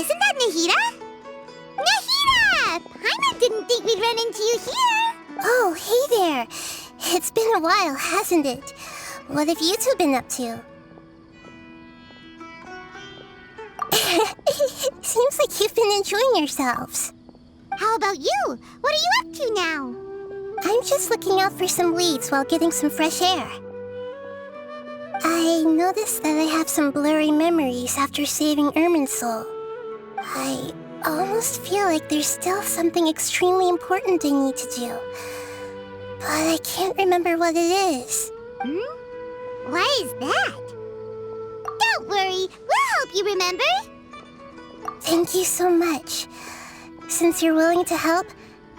Isn't that Nahida? Nahida! Paimon didn't think we'd run into you here. Oh, hey there. It's been a while, hasn't it? What have you two been up to? Seems like you've been enjoying yourselves. How about you? What are you up to now? I'm just looking out for some leads while getting some fresh air. I noticed that I have some blurry memories after saving Ermin's soul. I almost feel like there's still something extremely important I need to do. But I can't remember what it is. Why is that? Don't worry, we'll help you remember. Thank you so much. Since you're willing to help,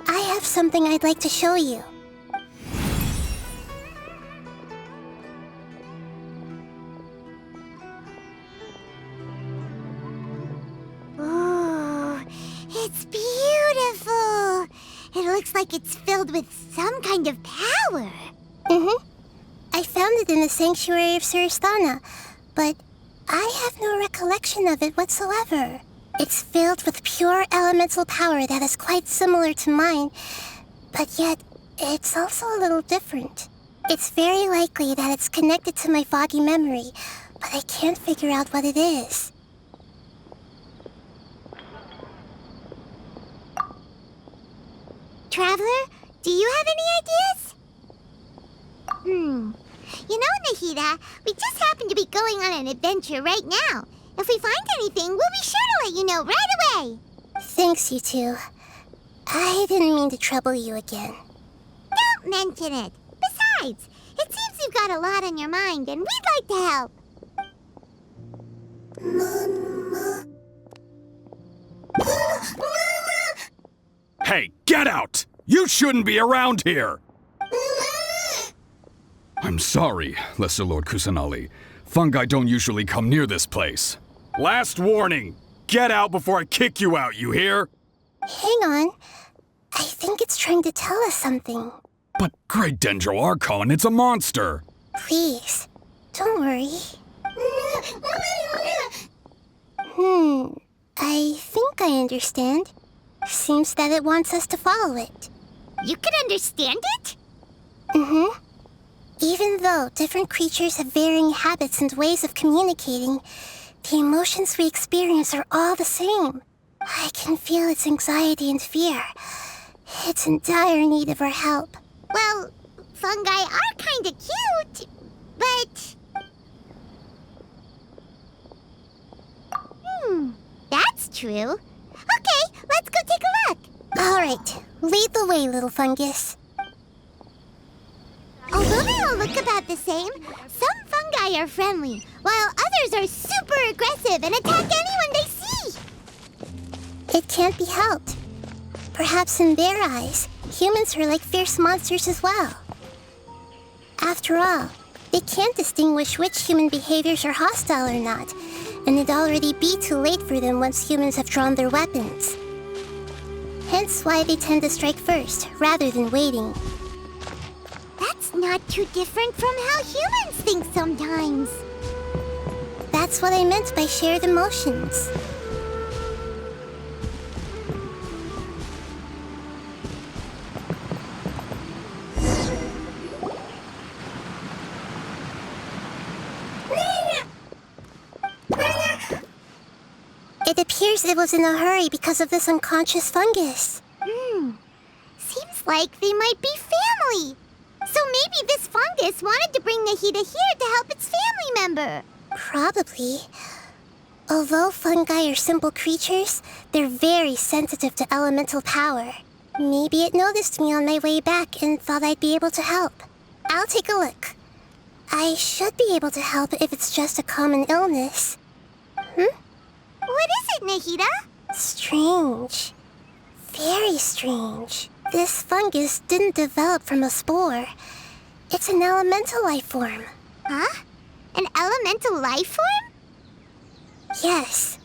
I have something I'd like to show you. Ooh, it's beautiful. It looks like it's filled with some kind of power. I found it in the sanctuary of Suristana, but I have no recollection of it whatsoever. It's filled with pure elemental power that is quite similar to mine, but yet it's also a little different. It's very likely that it's connected to my foggy memory, but I can't figure out what it is. Traveler, do you have any ideas? You know, Nahida, we just happen to be going on an adventure right now. If we find anything, we'll be sure to let you know right away. Thanks, you two. I didn't mean to trouble you again. Don't mention it. Besides, it seems you've got a lot on your mind, and we'd like to help. Hey, get out! You shouldn't be around here! I'm sorry, Lesser Lord Kusanali. Fungi don't usually come near this place. Last warning! Get out before I kick you out, you hear? Hang on. I think it's trying to tell us something. But Great Dendro Archon, it's a monster! Please, don't worry. I think I understand. Seems that it wants us to follow it. You can understand it? Even though different creatures have varying habits and ways of communicating, the emotions we experience are all the same. I can feel its anxiety and fear. It's in dire need of our help. Well, fungi are kinda cute, but... that's true. Okay, let's go take a look. All right, lead the way, little fungus. Although they all look about the same, some fungi are friendly, while others are super aggressive and attack anyone they see. It can't be helped. Perhaps in their eyes, humans are like fierce monsters as well. After all, they can't distinguish which human behaviors are hostile or not, and it'd already be too late for them once humans have drawn their weapons. Hence why they tend to strike first, rather than waiting. That's not too different from how humans think sometimes. That's what I meant by shared emotions. It appears it was in a hurry because of this unconscious fungus. Seems like they might be family. So maybe this fungus wanted to bring Nahida here to help its family member. Probably. Although fungi are simple creatures, they're very sensitive to elemental power. Maybe it noticed me on my way back and thought I'd be able to help. I'll take a look. I should be able to help if it's just a common illness. What is it, Nahida? Strange. Very strange. This fungus didn't develop from a spore. It's an elemental life form. Huh? An elemental life form? Yes.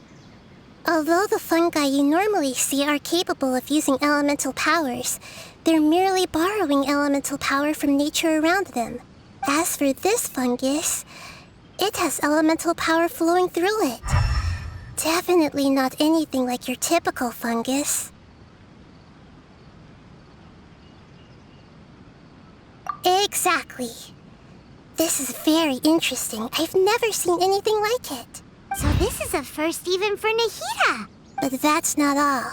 Although the fungi you normally see are capable of using elemental powers, they're merely borrowing elemental power from nature around them. As for this fungus, it has elemental power flowing through it. Definitely not anything like your typical fungus. Exactly. This is very interesting. I've never seen anything like it. So this is a first even for Nahida. But that's not all.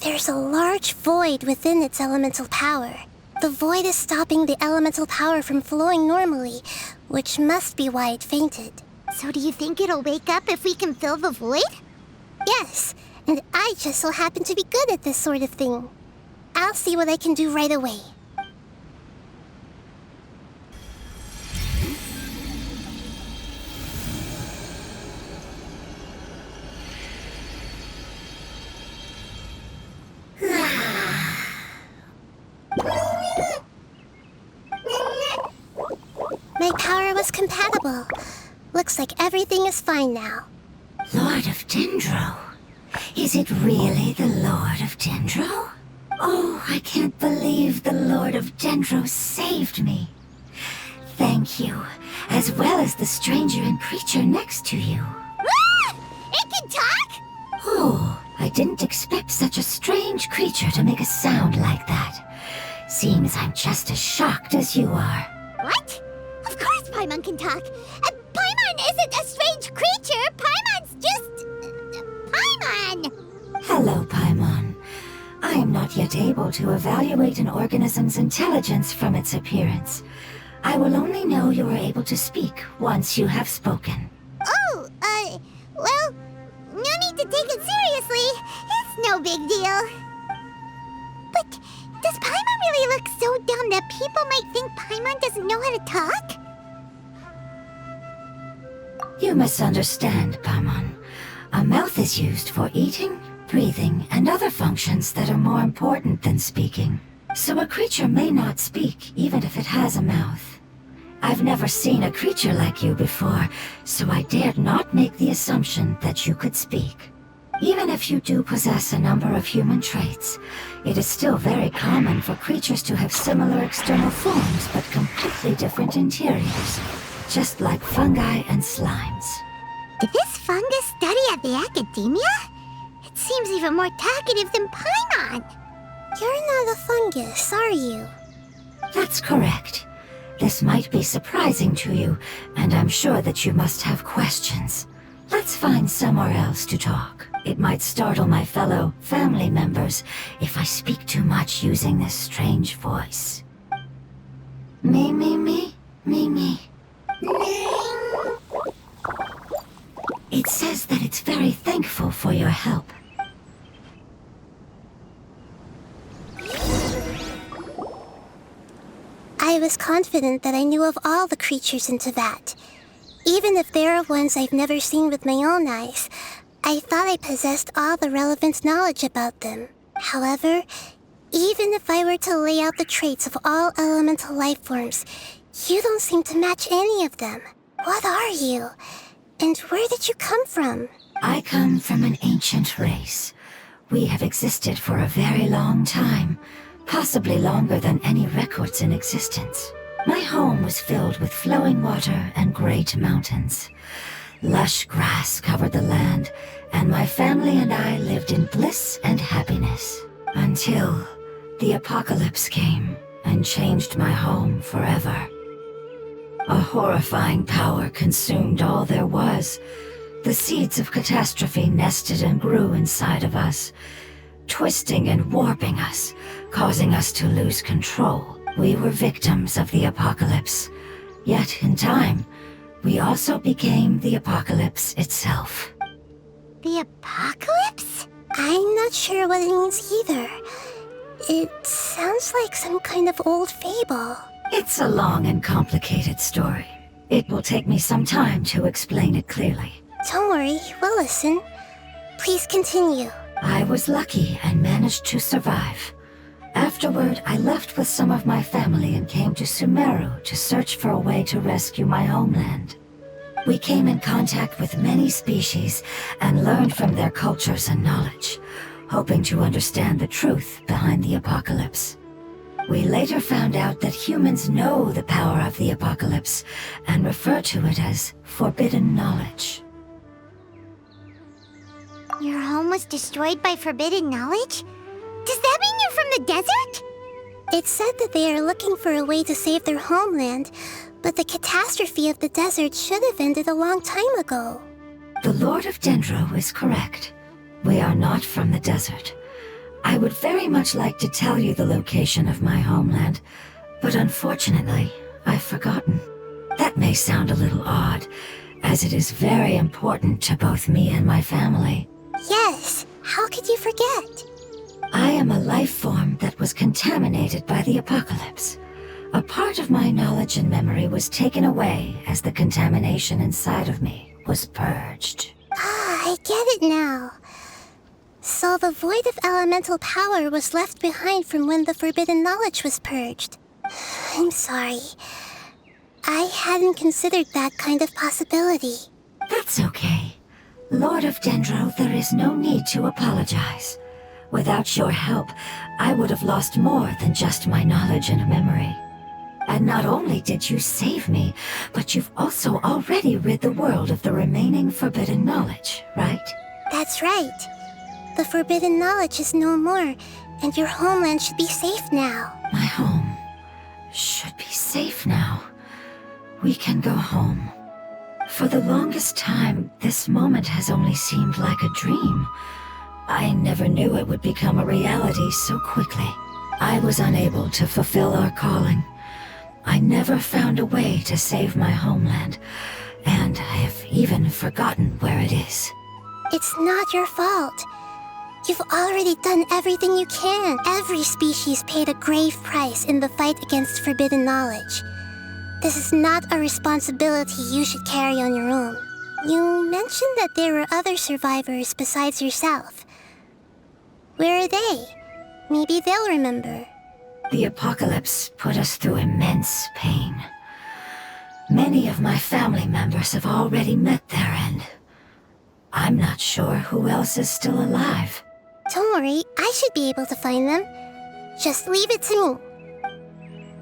There's a large void within its elemental power. The void is stopping the elemental power from flowing normally, which must be why it fainted. So do you think it'll wake up if we can fill the void? Yes, and I just so happen to be good at this sort of thing. I'll see what I can do right away. My power was compatible. Looks like everything is fine now. Lord of Dendro? Is it really the Lord of Dendro? Oh, I can't believe the Lord of Dendro saved me. Thank you, as well as the stranger and creature next to you. Ah! It can talk? Oh, I didn't expect such a strange creature to make a sound like that. Seems I'm just as shocked as you are. What? Of course Paimon can talk. Paimon isn't a strange creature. Paimon's just... Paimon! Hello, Paimon. I am not yet able to evaluate an organism's intelligence from its appearance. I will only know you are able to speak once you have spoken. Oh, well, no need to take it seriously. It's no big deal. But does Paimon really look so dumb that people might think Paimon doesn't know how to talk? You misunderstand, Paimon. A mouth is used for eating, breathing, and other functions that are more important than speaking. So a creature may not speak, even if it has a mouth. I've never seen a creature like you before, so I dared not make the assumption that you could speak. Even if you do possess a number of human traits, it is still very common for creatures to have similar external forms but completely different interiors, just like fungi and slimes. Did this fungus study at the academia? It seems even more talkative than Paimon. You're not a fungus, are you? That's correct. This might be surprising to you, and I'm sure that you must have questions. Let's find somewhere else to talk. It might startle my fellow family members if I speak too much using this strange voice. Me, me, me, me, me. It says that it's very thankful for your help. I was confident that I knew of all the creatures in Teyvat. Even if there are ones I've never seen with my own eyes, I thought I possessed all the relevant knowledge about them. However, even if I were to lay out the traits of all elemental life forms, you don't seem to match any of them. What are you? And where did you come from? I come from an ancient race. We have existed for a very long time, possibly longer than any records in existence. My home was filled with flowing water and great mountains. Lush grass covered the land, and my family and I lived in bliss and happiness. Until the apocalypse came and changed my home forever. A horrifying power consumed all there was. The seeds of catastrophe nested and grew inside of us, twisting and warping us, causing us to lose control. We were victims of the apocalypse, yet in time, we also became the apocalypse itself. The apocalypse? I'm not sure what it means either. It sounds like some kind of old fable. It's a long and complicated story. It will take me some time to explain it clearly. Don't worry, we'll listen. Please continue. I was lucky and managed to survive. Afterward, I left with some of my family and came to Sumeru to search for a way to rescue my homeland. We came in contact with many species and learned from their cultures and knowledge, hoping to understand the truth behind the apocalypse. We later found out that humans know the power of the apocalypse and refer to it as forbidden knowledge. Your home was destroyed by forbidden knowledge? Does that mean you're from the desert? It said that they are looking for a way to save their homeland, but the catastrophe of the desert should have ended a long time ago. The Lord of Dendro is correct. We are not from the desert. I would very much like to tell you the location of my homeland, but unfortunately, I've forgotten. That may sound a little odd, as it is very important to both me and my family. Yes, how could you forget? I am a life form that was contaminated by the apocalypse. A part of my knowledge and memory was taken away as the contamination inside of me was purged. Ah, I get it now. So the void of elemental power was left behind from when the forbidden knowledge was purged. I'm sorry. I hadn't considered that kind of possibility. That's okay. Lord of Dendro, there is no need to apologize. Without your help, I would have lost more than just my knowledge and memory. And not only did you save me, but you've also already rid the world of the remaining forbidden knowledge, right? That's right. The forbidden knowledge is no more, and your homeland should be safe now. My home should be safe now. We can go home. For the longest time, this moment has only seemed like a dream. I never knew it would become a reality so quickly. I was unable to fulfill our calling. I never found a way to save my homeland, and I have even forgotten where it is. It's not your fault. You've already done everything you can. Every species paid a grave price in the fight against forbidden knowledge. This is not a responsibility you should carry on your own. You mentioned that there were other survivors besides yourself. Where are they? Maybe they'll remember. The apocalypse put us through immense pain. Many of my family members have already met their end. I'm not sure who else is still alive. Don't worry, I should be able to find them. Just leave it to me.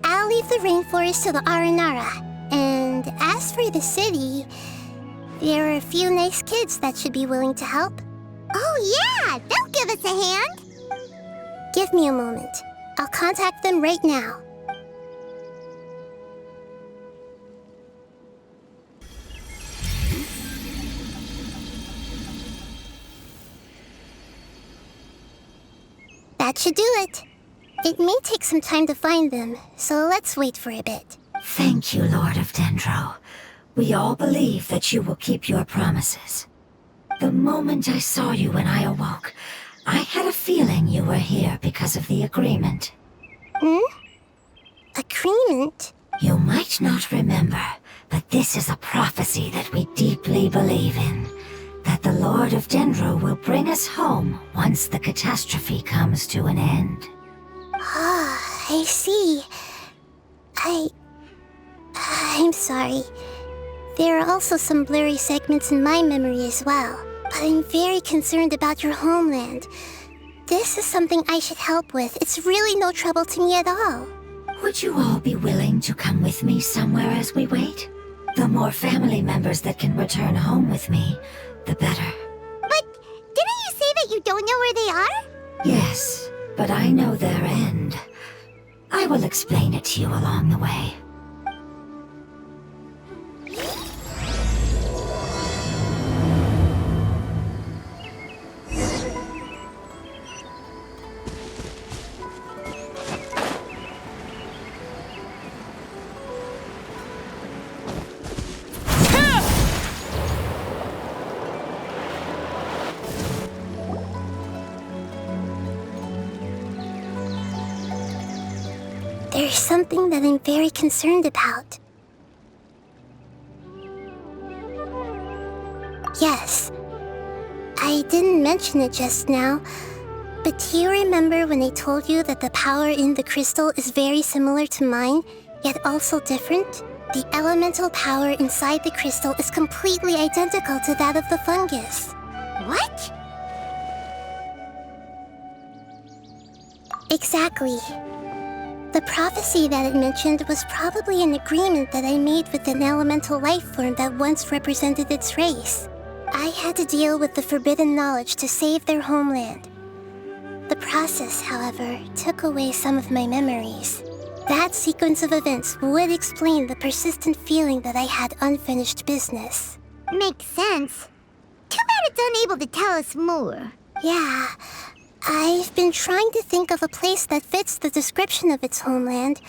I'll leave the rainforest to the Aranara. And as for the city, there are a few nice kids that should be willing to help. Oh yeah, they'll give us a hand. Give me a moment. I'll contact them right now. That should do it. It may take some time to find them, so let's wait for a bit. Thank you, Lord of Dendro. We all believe that you will keep your promises. The moment I saw you when I awoke, I had a feeling you were here because of the agreement. Agreement? You might not remember, but this is a prophecy that we deeply believe in. That the Lord of Dendro will bring us home once the catastrophe comes to an end. Ah, I see. I'm sorry. There are also some blurry segments in my memory as well. But I'm very concerned about your homeland. This is something I should help with. It's really no trouble to me at all. Would you all be willing to come with me somewhere as we wait? The more family members that can return home with me, the better. But didn't you say that you don't know where they are? Yes, but I know their end. I will explain it to you along the way. There's something that I'm very concerned about. Yes, I didn't mention it just now, but do you remember when I told you that the power in the crystal is very similar to mine, yet also different? The elemental power inside the crystal is completely identical to that of the fungus. What? Exactly. The prophecy that it mentioned was probably an agreement that I made with an elemental life form that once represented its race. I had to deal with the forbidden knowledge to save their homeland. The process, however, took away some of my memories. That sequence of events would explain the persistent feeling that I had unfinished business. Makes sense. Too bad it's unable to tell us more. Yeah, I've been trying to think of a place that fits the description of its homeland,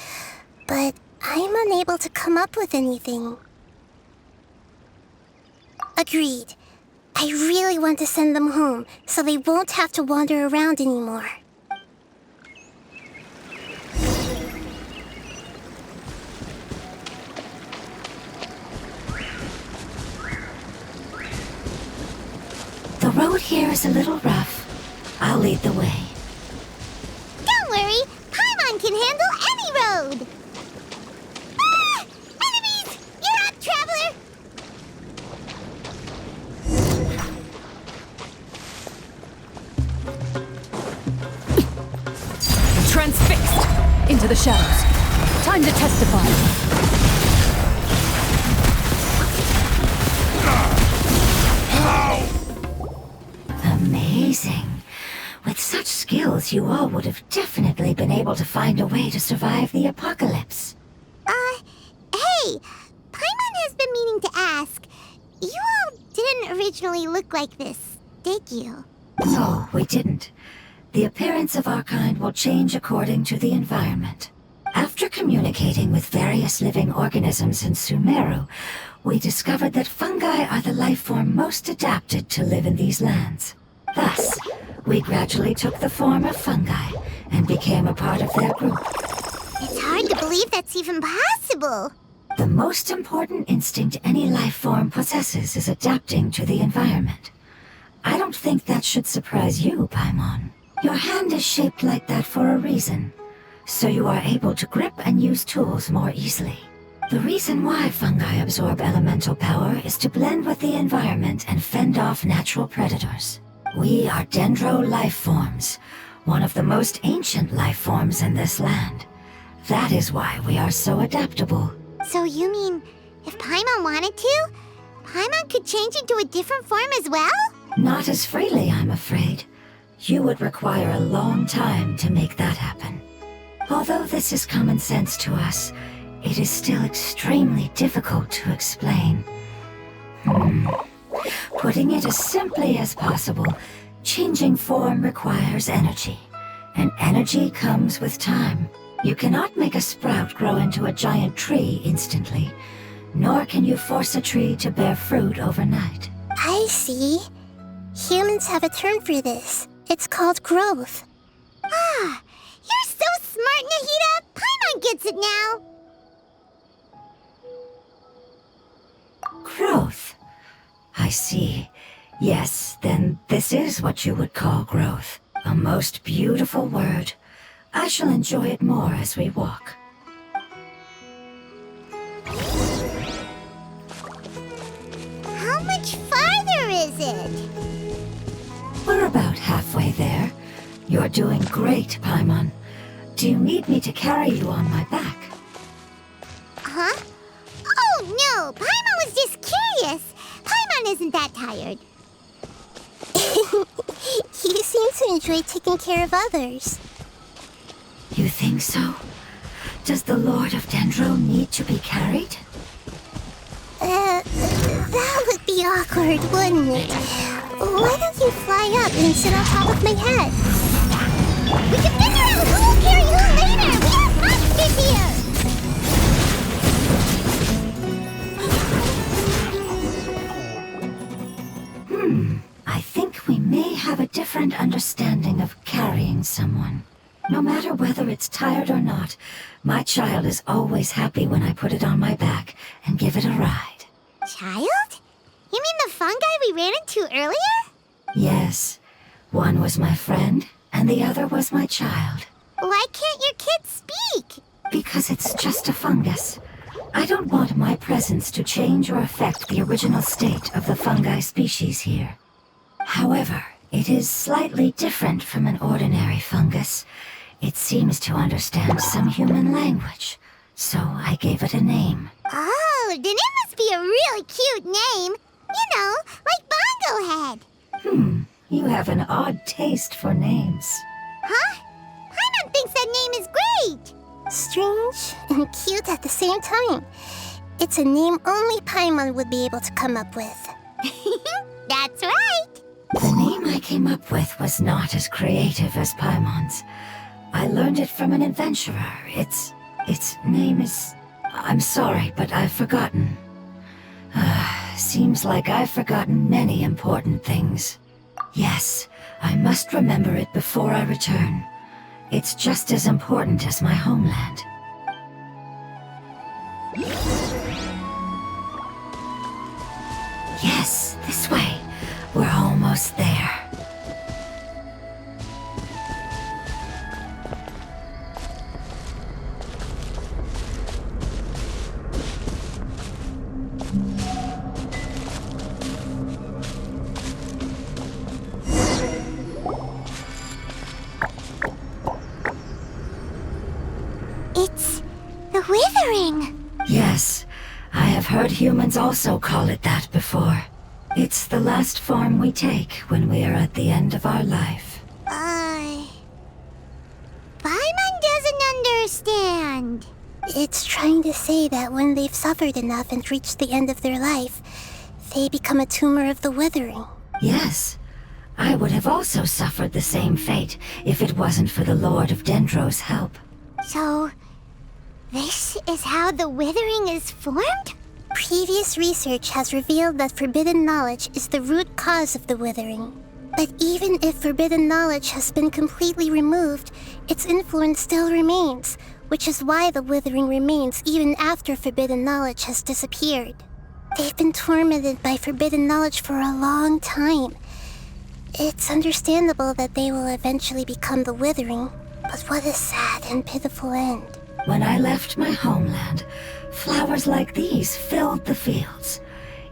but I'm unable to come up with anything. Agreed. I really want to send them home, so they won't have to wander around anymore. The road here is a little rough. I'll lead the way. Don't worry, Paimon can handle any road! Ah! Enemies! You're up, traveler! Transfixed into the shadows. Time to testify. Amazing. With such skills, you all would have definitely been able to find a way to survive the apocalypse. Hey! Paimon has been meaning to ask. You all didn't originally look like this, did you? No, we didn't. The appearance of our kind will change according to the environment. After communicating with various living organisms in Sumeru, we discovered that fungi are the life form most adapted to live in these lands. Thus, we gradually took the form of fungi and became a part of their group. It's hard to believe that's even possible. The most important instinct any life form possesses is adapting to the environment. I don't think that should surprise you, Paimon. Your hand is shaped like that for a reason, so you are able to grip and use tools more easily. The reason why fungi absorb elemental power is to blend with the environment and fend off natural predators. We are dendro life forms, one of the most ancient life forms in this land. That is why we are so adaptable. So you mean, if Paimon wanted to, Paimon could change into a different form as well? Not as freely, I'm afraid. You would require a long time to make that happen. Although this is common sense to us, it is still extremely difficult to explain. Putting it as simply as possible, changing form requires energy, and energy comes with time. You cannot make a sprout grow into a giant tree instantly, nor can you force a tree to bear fruit overnight. I see. Humans have a term for this. It's called growth. Ah, you're so smart, Nahida! Paimon gets it now! Growth. I see. Yes, then this is what you would call growth. A most beautiful word. I shall enjoy it more as we walk. How much farther is it? We're about halfway there. You're doing great, Paimon. Do you need me to carry you on my back? Huh? Oh, no! Paimon was just curious! Paimon isn't that tired. You seem to enjoy taking care of others. You think so? Does the Lord of Dendro need to be carried? That would be awkward, wouldn't it? Why don't you fly up and sit on top of my head? We can figure out who will carry who later! We have monsters here! I think we may have a different understanding of carrying someone. No matter whether it's tired or not, my child is always happy when I put it on my back and give it a ride. Child? You mean the fungi we ran into earlier? Yes, one was my friend, and the other was my child. Why can't your kid speak? Because it's just a fungus. I don't want my presence to change or affect the original state of the fungi species here. However, it is slightly different from an ordinary fungus. It seems to understand some human language, so I gave it a name. Oh, then it must be a really cute name. You know, like Yellowhead. You have an odd taste for names. Huh? Paimon thinks that name is great. Strange and cute at the same time. It's a name only Paimon would be able to come up with. That's right. The name I came up with was not as creative as Paimon's. I learned it from an adventurer. Its name is... I'm sorry, but I've forgotten. Seems like I've forgotten many important things. Yes, I must remember it before I return. It's just as important as my homeland. Yes, this way. We're almost there. It's the Withering. Yes, I have heard humans also call it that before. It's the last form we take when we are at the end of our life. Paimon doesn't understand. It's trying to say that when they've suffered enough and reached the end of their life, they become a tumor of the Withering. Yes, I would have also suffered the same fate if it wasn't for the Lord of Dendro's help. So, this is how the Withering is formed? Previous research has revealed that forbidden knowledge is the root cause of the Withering. But even if forbidden knowledge has been completely removed, its influence still remains, which is why the Withering remains even after forbidden knowledge has disappeared. They've been tormented by forbidden knowledge for a long time. It's understandable that they will eventually become the Withering, but what a sad and pitiful end. When I left my homeland, flowers like these filled the fields.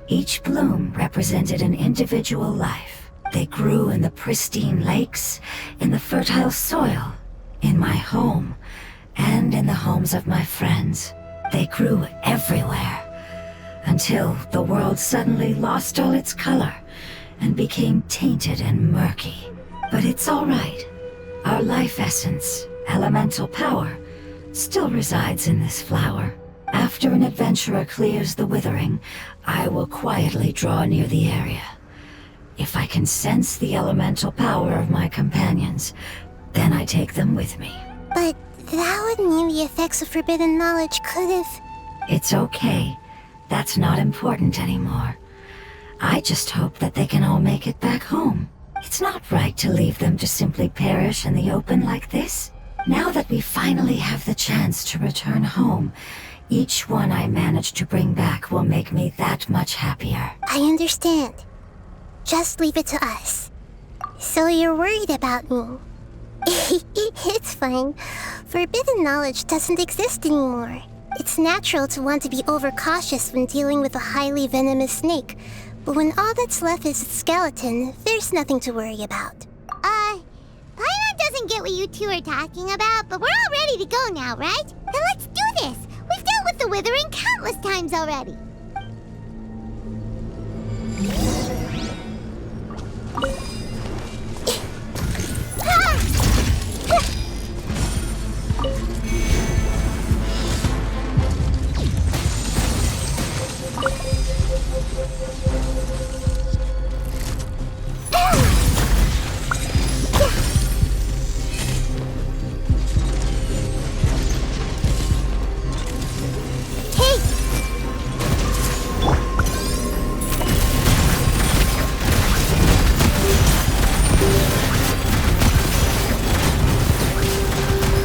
Each bloom represented an individual life. They grew in the pristine lakes, in the fertile soil, in my home, and in the homes of my friends. They grew everywhere, until the world suddenly lost all its color and became tainted and murky. But it's all right. Our life essence, elemental power, still resides in this flower. After an adventurer clears the Withering, I will quietly draw near the area. If I can sense the elemental power of my companions, then I take them with me. But that would mean the effects of forbidden knowledge could have... It's okay. That's not important anymore. I just hope that they can all make it back home. It's not right to leave them to simply perish in the open like this. Now that we finally have the chance to return home, each one I manage to bring back will make me that much happier. I understand. Just leave it to us. So you're worried about me? It's fine. Forbidden knowledge doesn't exist anymore. It's natural to want to be overcautious when dealing with a highly venomous snake, but when all that's left is its skeleton, there's nothing to worry about. Paimon doesn't get what you two are talking about, but we're all ready to go now, right? Then let's do this! We've dealt with the Withering countless times already.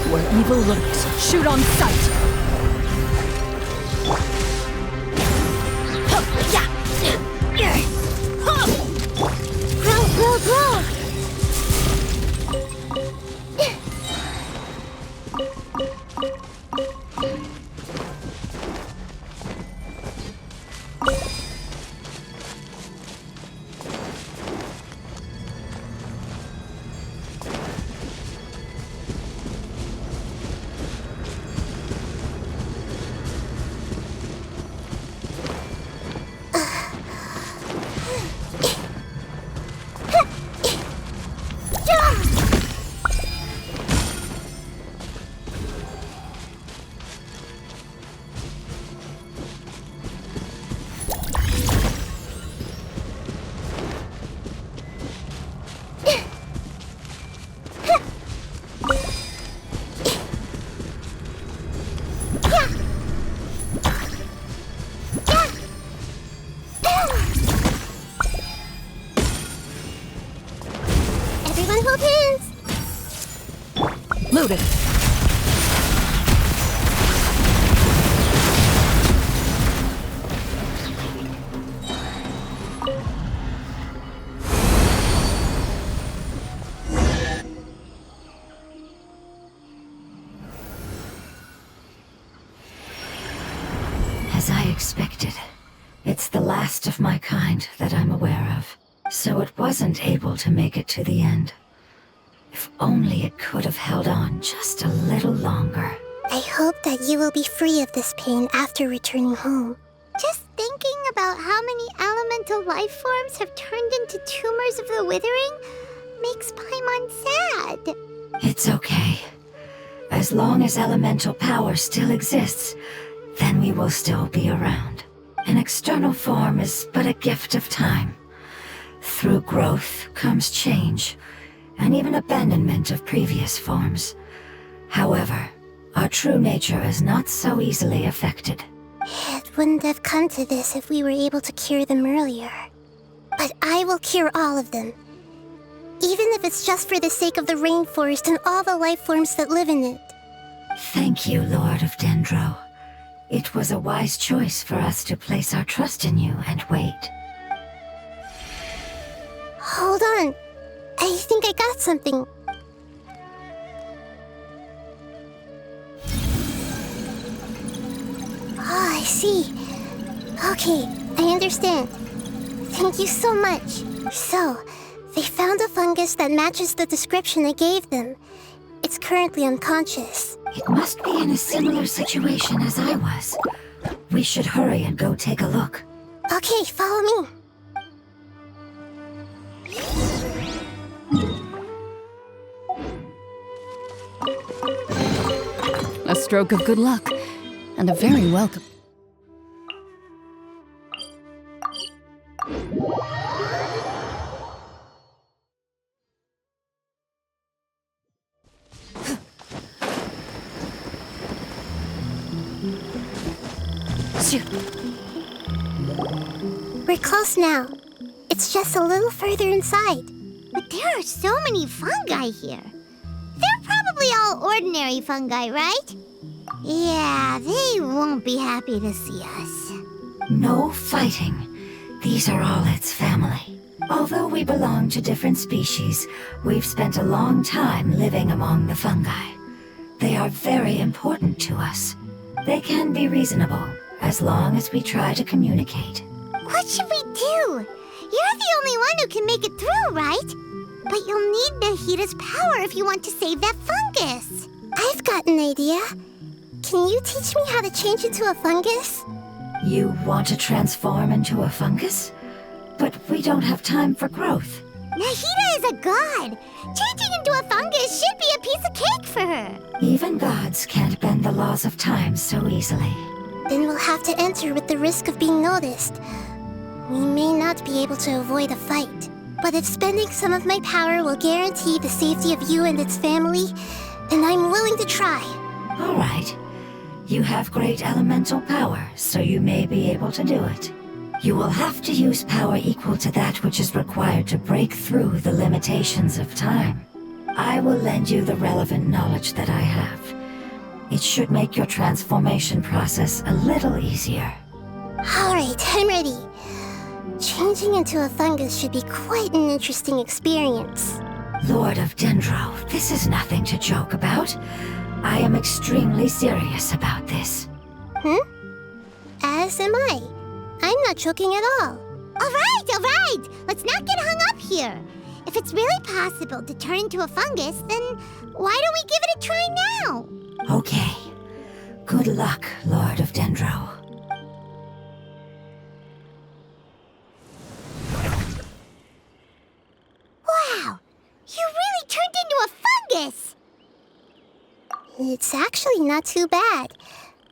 Where evil lurks, shoot on sight! Grow! Hold hands! Loaded. As I expected, it's the last of my kind that I'm aware of, so it wasn't able to make it to the end. If only it could have held on just a little longer. I hope that you will be free of this pain after returning home. Just thinking about how many elemental life forms have turned into tumors of the withering makes Paimon sad. It's okay. As long as elemental power still exists, then we will still be around. An external form is but a gift of time. Through growth comes change, and even abandonment of previous forms. However, our true nature is not so easily affected. It wouldn't have come to this if we were able to cure them earlier. But I will cure all of them. Even if it's just for the sake of the rainforest and all the life forms that live in it. Thank you, Lord of Dendro. It was a wise choice for us to place our trust in you and wait. Hold on. I think I got something. Oh, I see. Okay, I understand. Thank you so much. So, they found a fungus that matches the description I gave them. It's currently unconscious. It must be in a similar situation as I was. We should hurry and go take a look. Okay, follow me. A stroke of good luck, and a very welcome. Shoot. We're close now. It's just a little further inside. But there are so many fungi here. They're probably all ordinary fungi, right? Yeah, they won't be happy to see us. No fighting. These are all its family. Although we belong to different species, we've spent a long time living among the fungi. They are very important to us. They can be reasonable, as long as we try to communicate. What should we do? You're the only one who can make it through, right? But you'll need Nahida's power if you want to save that fungus. I've got an idea. Can you teach me how to change into a fungus? You want to transform into a fungus? But we don't have time for growth. Nahida is a god. Changing into a fungus should be a piece of cake for her. Even gods can't bend the laws of time so easily. Then we'll have to enter with the risk of being noticed. We may not be able to avoid a fight, but if spending some of my power will guarantee the safety of you and its family, then I'm willing to try. All right. You have great elemental power, so you may be able to do it. You will have to use power equal to that which is required to break through the limitations of time. I will lend you the relevant knowledge that I have. It should make your transformation process a little easier. All right, I'm ready. Changing into a fungus should be quite an interesting experience. Lord of Dendro, this is nothing to joke about. I am extremely serious about this. As am I. I'm not joking at all. All right. Let's not get hung up here. If it's really possible to turn into a fungus, then why don't we give it a try now? Okay. Good luck, Lord of Dendro. Wow! You really turned into a fungus! It's actually not too bad.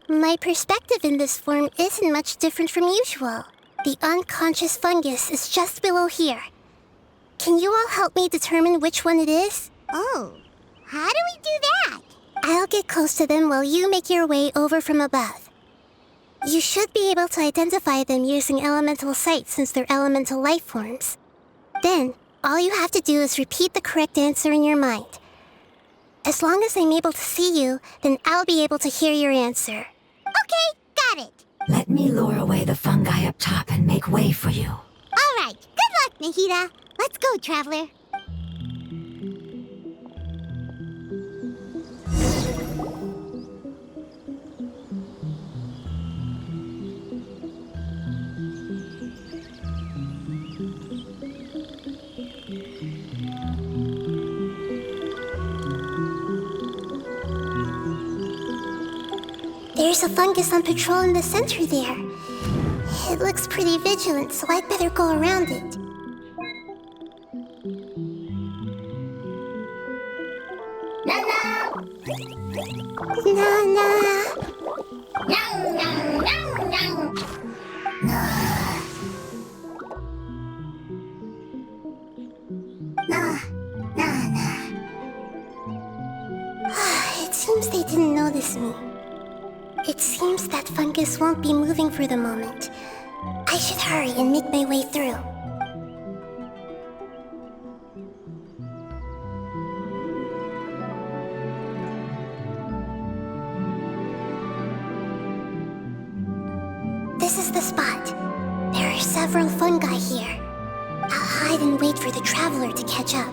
My perspective in this form isn't much different from usual. The unconscious fungus is just below here. Can you all help me determine which one it is? Oh, how do we do that? I'll get close to them while you make your way over from above. You should be able to identify them using elemental sight since they're elemental life forms. Then, All you have to do is repeat the correct answer in your mind. As long as I'm able to see you, then I'll be able to hear your answer. Okay, got it. Let me lure away the fungi up top and make way for you. All right, good luck, Nahida. Let's go, Traveler. There's a fungus on patrol in the center there. It looks pretty vigilant, so I'd better go around it. It seems they didn't notice me. It seems that fungus won't be moving for the moment. I should hurry and make my way through. This is the spot. There are several fungi here. I'll hide and wait for the traveler to catch up.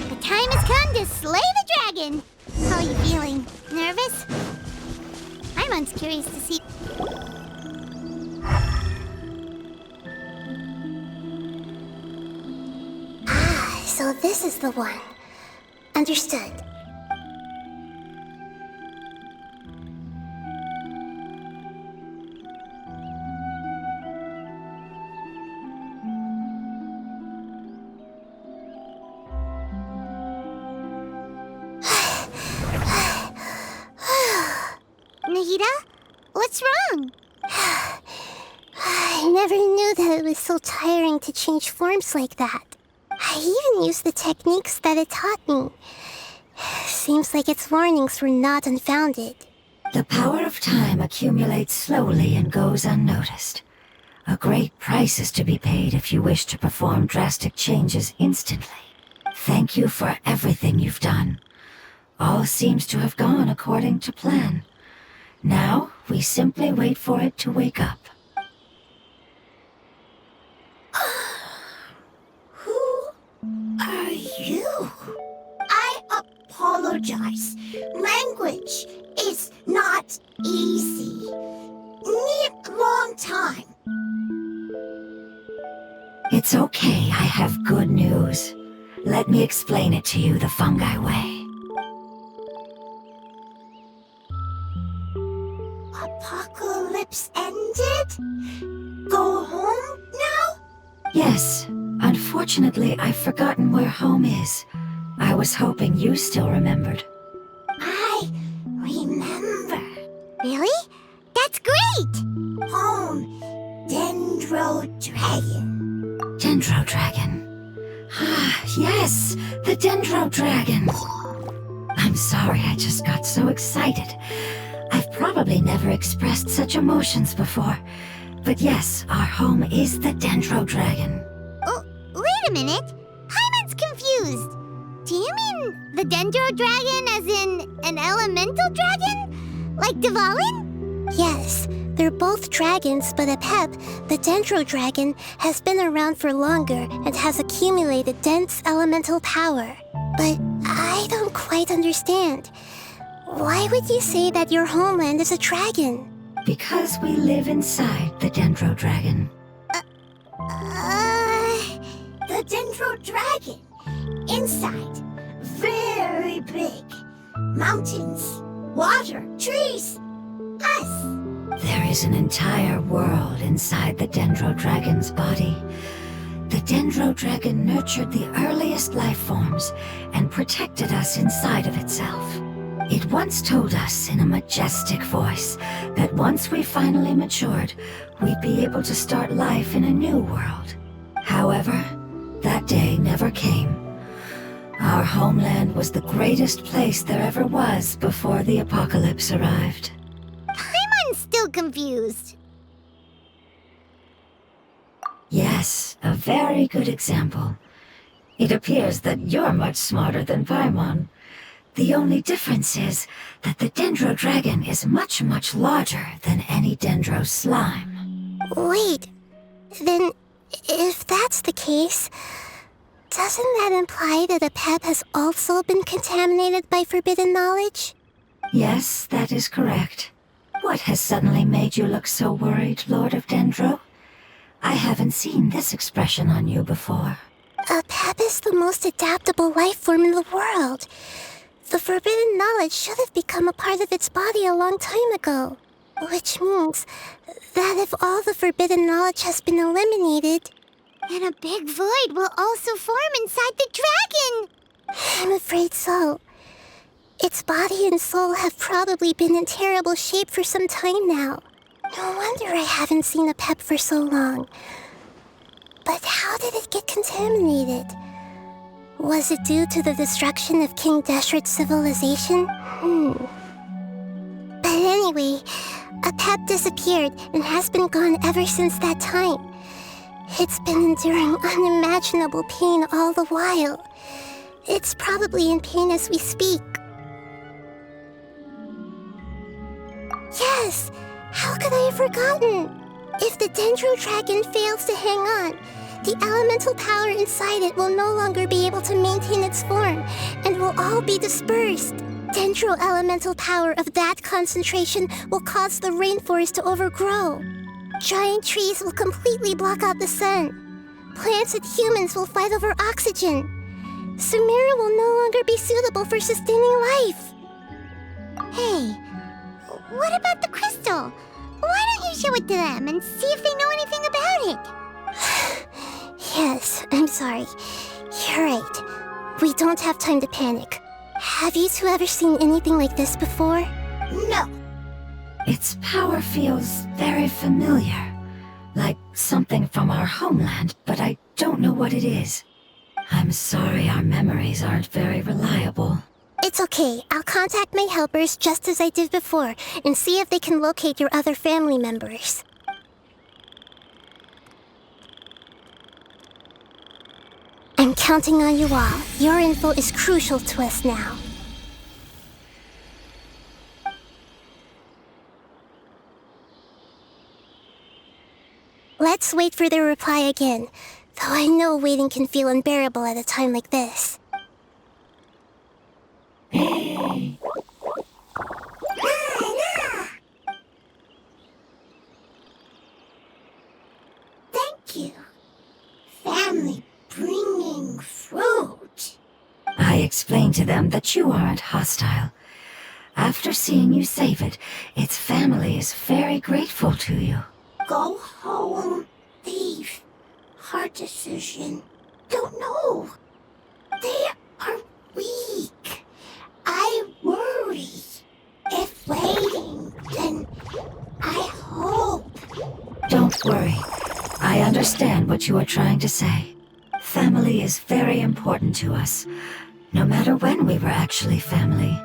The time has come to slay the dragon. How are you feeling? Nervous? Paimon's curious to see. Ah, so this is the one. Understood. Nahida? What's wrong? I never knew that it was so tiring to change forms like that. I even used the techniques that it taught me. Seems like its warnings were not unfounded. The power of time accumulates slowly and goes unnoticed. A great price is to be paid if you wish to perform drastic changes instantly. Thank you for everything you've done. All seems to have gone according to plan. Now, we simply wait for it to wake up. Who are you? I apologize. Language is not easy. Need long time. It's okay, I have good news. Let me explain it to you the fungi way. Apocalypse ended? Go home now? Yes, unfortunately, I've forgotten where home is. I was hoping you still remembered. I remember. Really? That's great! Home, Dendro Dragon. Dendro Dragon. Ah, yes, the Dendro Dragon. I'm sorry, I just got so excited. I've probably never expressed such emotions before. But yes, our home is the Dendro Dragon. Oh, wait a minute. Paimon's confused. Do you mean the Dendro Dragon as in an elemental dragon? Like Dvalin? Yes, they're both dragons, but Apep, the Dendro Dragon, has been around for longer and has accumulated dense elemental power. But I don't quite understand. Why would you say that your homeland is a dragon? Because we live inside the Dendro Dragon. The Dendro Dragon. Inside. Very big. Mountains, water, trees. Us. There is an entire world inside the Dendro Dragon's body. The Dendro Dragon nurtured the earliest life forms and protected us inside of itself. It once told us in a majestic voice that once we finally matured, we'd be able to start life in a new world. However, that day never came. Our homeland was the greatest place there ever was before the apocalypse arrived. Paimon's still confused. Yes, a very good example. It appears that you're much smarter than Paimon. The only difference is that the Dendro Dragon is much, much larger than any Dendro slime. Wait, then if that's the case, doesn't that imply that Apep has also been contaminated by forbidden knowledge? Yes, that is correct. What has suddenly made you look so worried, Lord of Dendro? I haven't seen this expression on you before. Apep is the most adaptable life form in the world. The forbidden knowledge should have become a part of its body a long time ago. Which means that if all the forbidden knowledge has been eliminated, And a big void will also form inside the dragon! I'm afraid so. Its body and soul have probably been in terrible shape for some time now. No wonder I haven't seen Apep for so long. But how did it get contaminated? Was it due to the destruction of King Deshret's civilization? But anyway, Apep disappeared and has been gone ever since that time. It's been enduring unimaginable pain all the while. It's probably in pain as we speak. Yes! How could I have forgotten? If the Dendro Dragon fails to hang on, the elemental power inside it will no longer be able to maintain its form and will all be dispersed. Dendro elemental power of that concentration will cause the rainforest to overgrow. Giant trees will completely block out the sun. Plants and humans will fight over oxygen. Sumeru will no longer be suitable for sustaining life. Hey, what about the crystal? Why don't you show it to them and see if they know anything about it? Yes, I'm sorry. You're right. We don't have time to panic. Have you two ever seen anything like this before? No. Its power feels very familiar. Like something from our homeland, but I don't know what it is. I'm sorry our memories aren't very reliable. It's okay. I'll contact my helpers just as I did before and see if they can locate your other family members. I'm counting on you all. Your info is crucial to us now. Let's wait for their reply again, though I know waiting can feel unbearable at a time like this. Thank you. Family bringing fruit. I explained to them that you aren't hostile. After seeing you save it, its family is very grateful to you. Go home, thief. Hard decision. Don't know. They are weak. I worry. If waiting, then I hope. Don't worry. I understand what you are trying to say. Family is very important to us, no matter when we were actually family.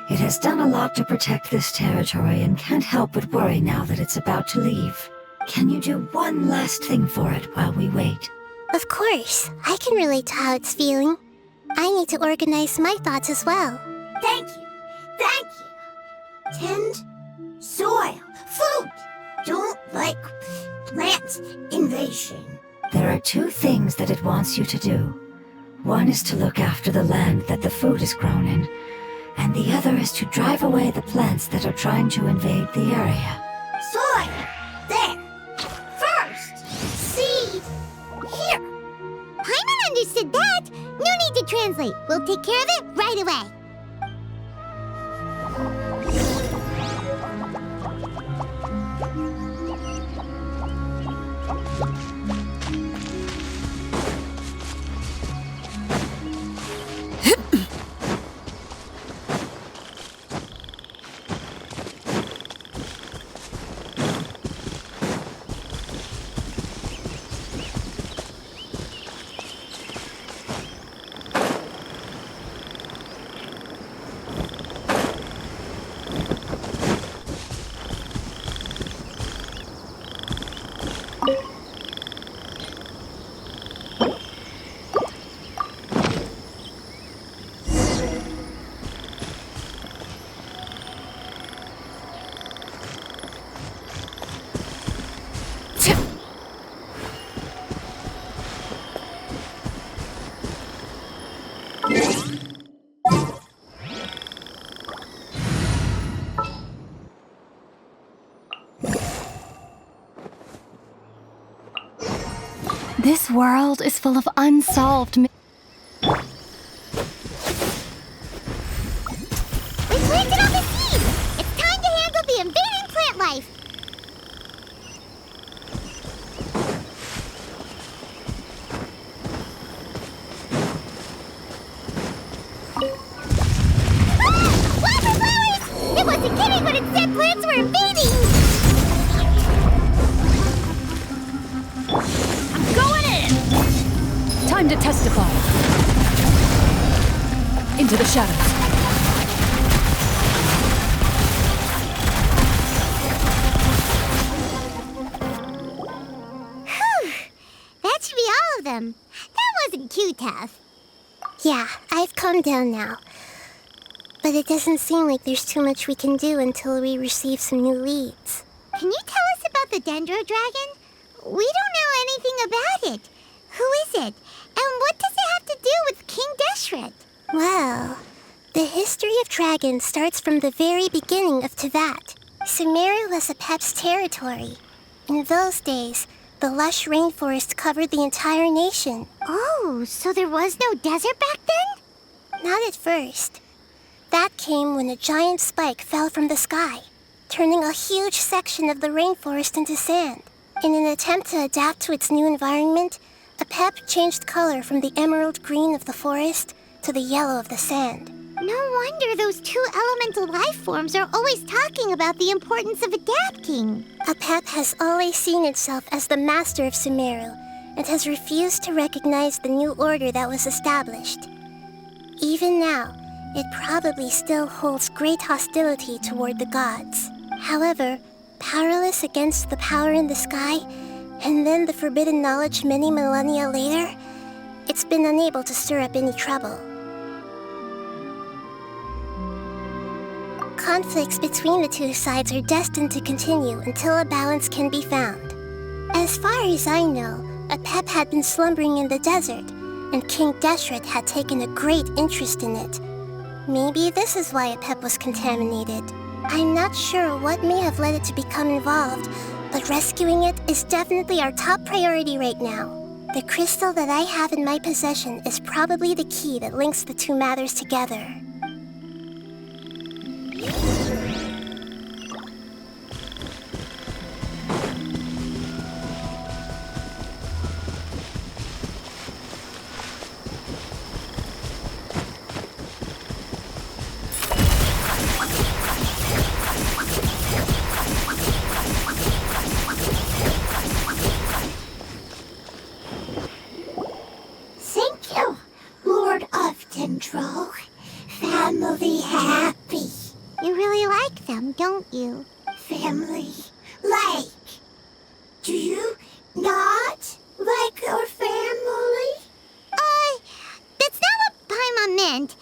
It has done a lot to protect this territory and can't help but worry now that it's about to leave. Can you do one last thing for it while we wait? Of course, I can relate to how it's feeling. I need to organize my thoughts as well. Thank you. Thank you. Tend soil. Food. Don't like plant invasion. There are two things that it wants you to do. One is to look after the land that the food is grown in, and the other is to drive away the plants that are trying to invade the area. Soil. There. First. Seed. Here. Paimon understood that. No need to translate. We'll take care of it right away. This world is full of unsolved We planted all the seeds! It's time to handle the invading plant life! Wildflowers! It wasn't kidding when it said plants were invading! I'm going in! Time to testify. Into the shadows. That should be all of them. That wasn't too tough. Yeah, I've calmed down now. But it doesn't seem like there's too much we can do until we receive some new leads. Can you tell us about the Dendro Dragon? We don't know anything about it. Who is it? And what does it have to do with King Deshret? Well, the history of dragons starts from the very beginning of Tevat. Sumeru was Apep's territory. In those days, the lush rainforest covered the entire nation. Oh, so there was no desert back then? Not at first. That came when a giant spike fell from the sky, turning a huge section of the rainforest into sand. In an attempt to adapt to its new environment, Apep changed color from the emerald green of the forest to the yellow of the sand. No wonder those two elemental life forms are always talking about the importance of adapting. Apep has always seen itself as the master of Sumeru and has refused to recognize the new order that was established. Even now, it probably still holds great hostility toward the gods. However, powerless against the power in the sky, and then the forbidden knowledge many millennia later, it's been unable to stir up any trouble. Conflicts between the two sides are destined to continue until a balance can be found. As far as I know, Apep had been slumbering in the desert, and King Deshret had taken a great interest in it. Maybe this is why Apep was contaminated. I'm not sure what may have led it to become involved, but rescuing it is definitely our top priority right now. The crystal that I have in my possession is probably the key that links the two matters together. Thank you, Lord of Dendro. Family happy. You really like them, don't you? Family like. Do you not like your family? That's not what Paimon meant.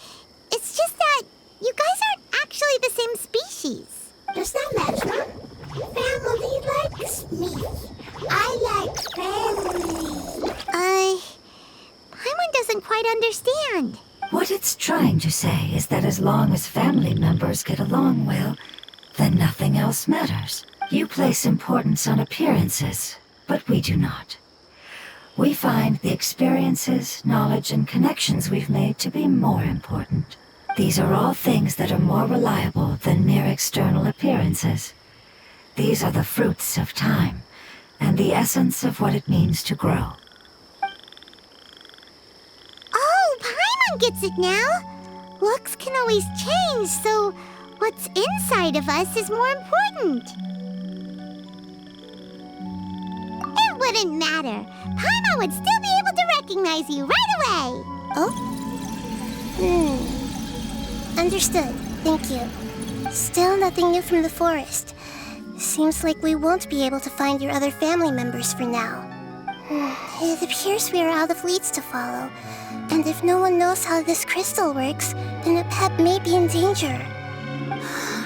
It's just that you guys aren't actually the same species. Does that matter? Family likes me. I like family. Paimon doesn't quite understand. What it's trying to say is that as long as family members get along well, then nothing else matters. You place importance on appearances, but we do not. We find the experiences, knowledge, and connections we've made to be more important. These are all things that are more reliable than mere external appearances. These are the fruits of time, and the essence of what it means to grow. Oh, Paimon gets it now. Looks can always change, so what's inside of us is more important. It wouldn't matter. Paimon would still be able to recognize you right away. Oh? Understood. Thank you. Still nothing new from the forest. Seems like we won't be able to find your other family members for now. It appears we are out of leads to follow. And if no one knows how this crystal works, then Apep may be in danger.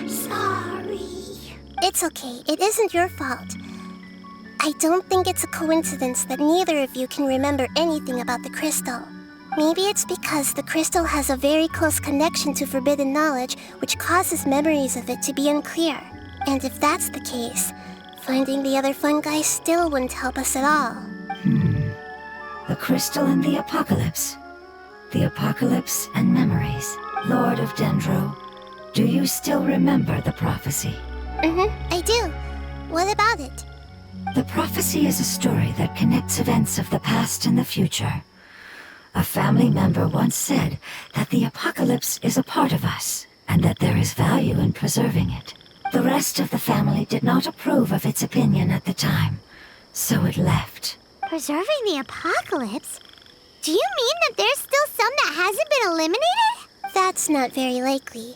Sorry. It's okay. It isn't your fault. I don't think it's a coincidence that neither of you can remember anything about the crystal. Maybe it's because the crystal has a very close connection to forbidden knowledge, which causes memories of it to be unclear. And if that's the case, finding the other fungi still wouldn't help us at all. The crystal and the apocalypse. The apocalypse and memories. Lord of Dendro, do you still remember the prophecy? I do. What about it? The prophecy is a story that connects events of the past and the future. A family member once said that the apocalypse is a part of us, and that there is value in preserving it. The rest of the family did not approve of its opinion at the time, so it left. Preserving the apocalypse? Do you mean that there's still some that hasn't been eliminated? That's not very likely.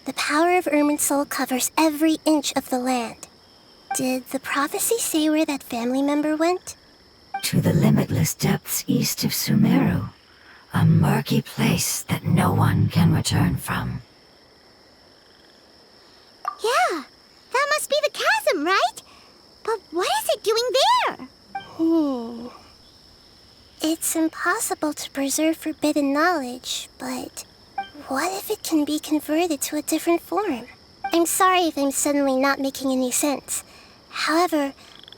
The power of Irminsul covers every inch of the land. Did the prophecy say where that family member went? To the limitless depths east of Sumeru, a murky place that no one can return from. Yeah, that must be the chasm, right? But what is it doing there? It's impossible to preserve forbidden knowledge, but what if it can be converted to a different form? I'm sorry if I'm suddenly not making any sense. However,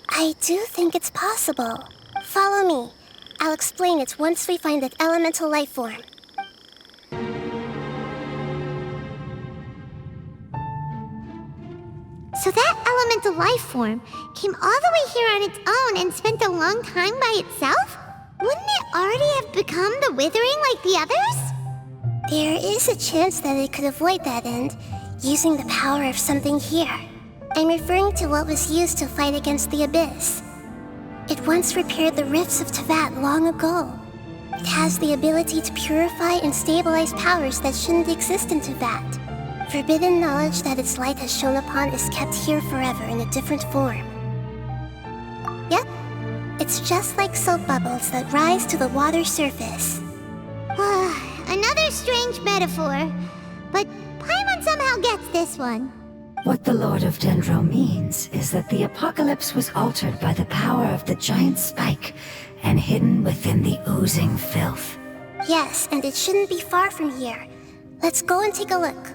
I do think it's possible. Follow me. I'll explain it once we find that elemental life form. So that elemental life form came all the way here on its own and spent a long time by itself? Wouldn't it already have become the Withering like the others? There is a chance that it could avoid that end, using the power of something here. I'm referring to what was used to fight against the Abyss. It once repaired the rifts of Teyvat long ago. It has the ability to purify and stabilize powers that shouldn't exist in Teyvat. Forbidden knowledge that its light has shone upon is kept here forever in a different form. Yep, it's just like soap bubbles that rise to the water's surface. Another strange metaphor, but Paimon somehow gets this one. What the Lord of Dendro means is that the apocalypse was altered by the power of the giant spike and hidden within the oozing filth. Yes, and it shouldn't be far from here. Let's go and take a look.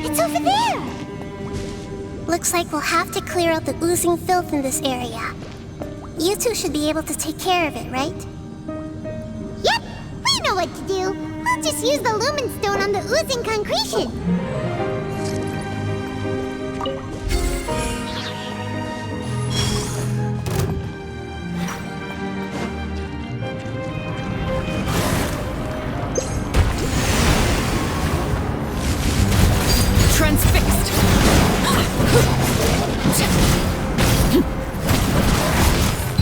It's over there! Looks like we'll have to clear out the oozing filth in this area. You two should be able to take care of it, right? Yep, we know what to do. We'll just use the lumen stone on the oozing concretion. Transfixed!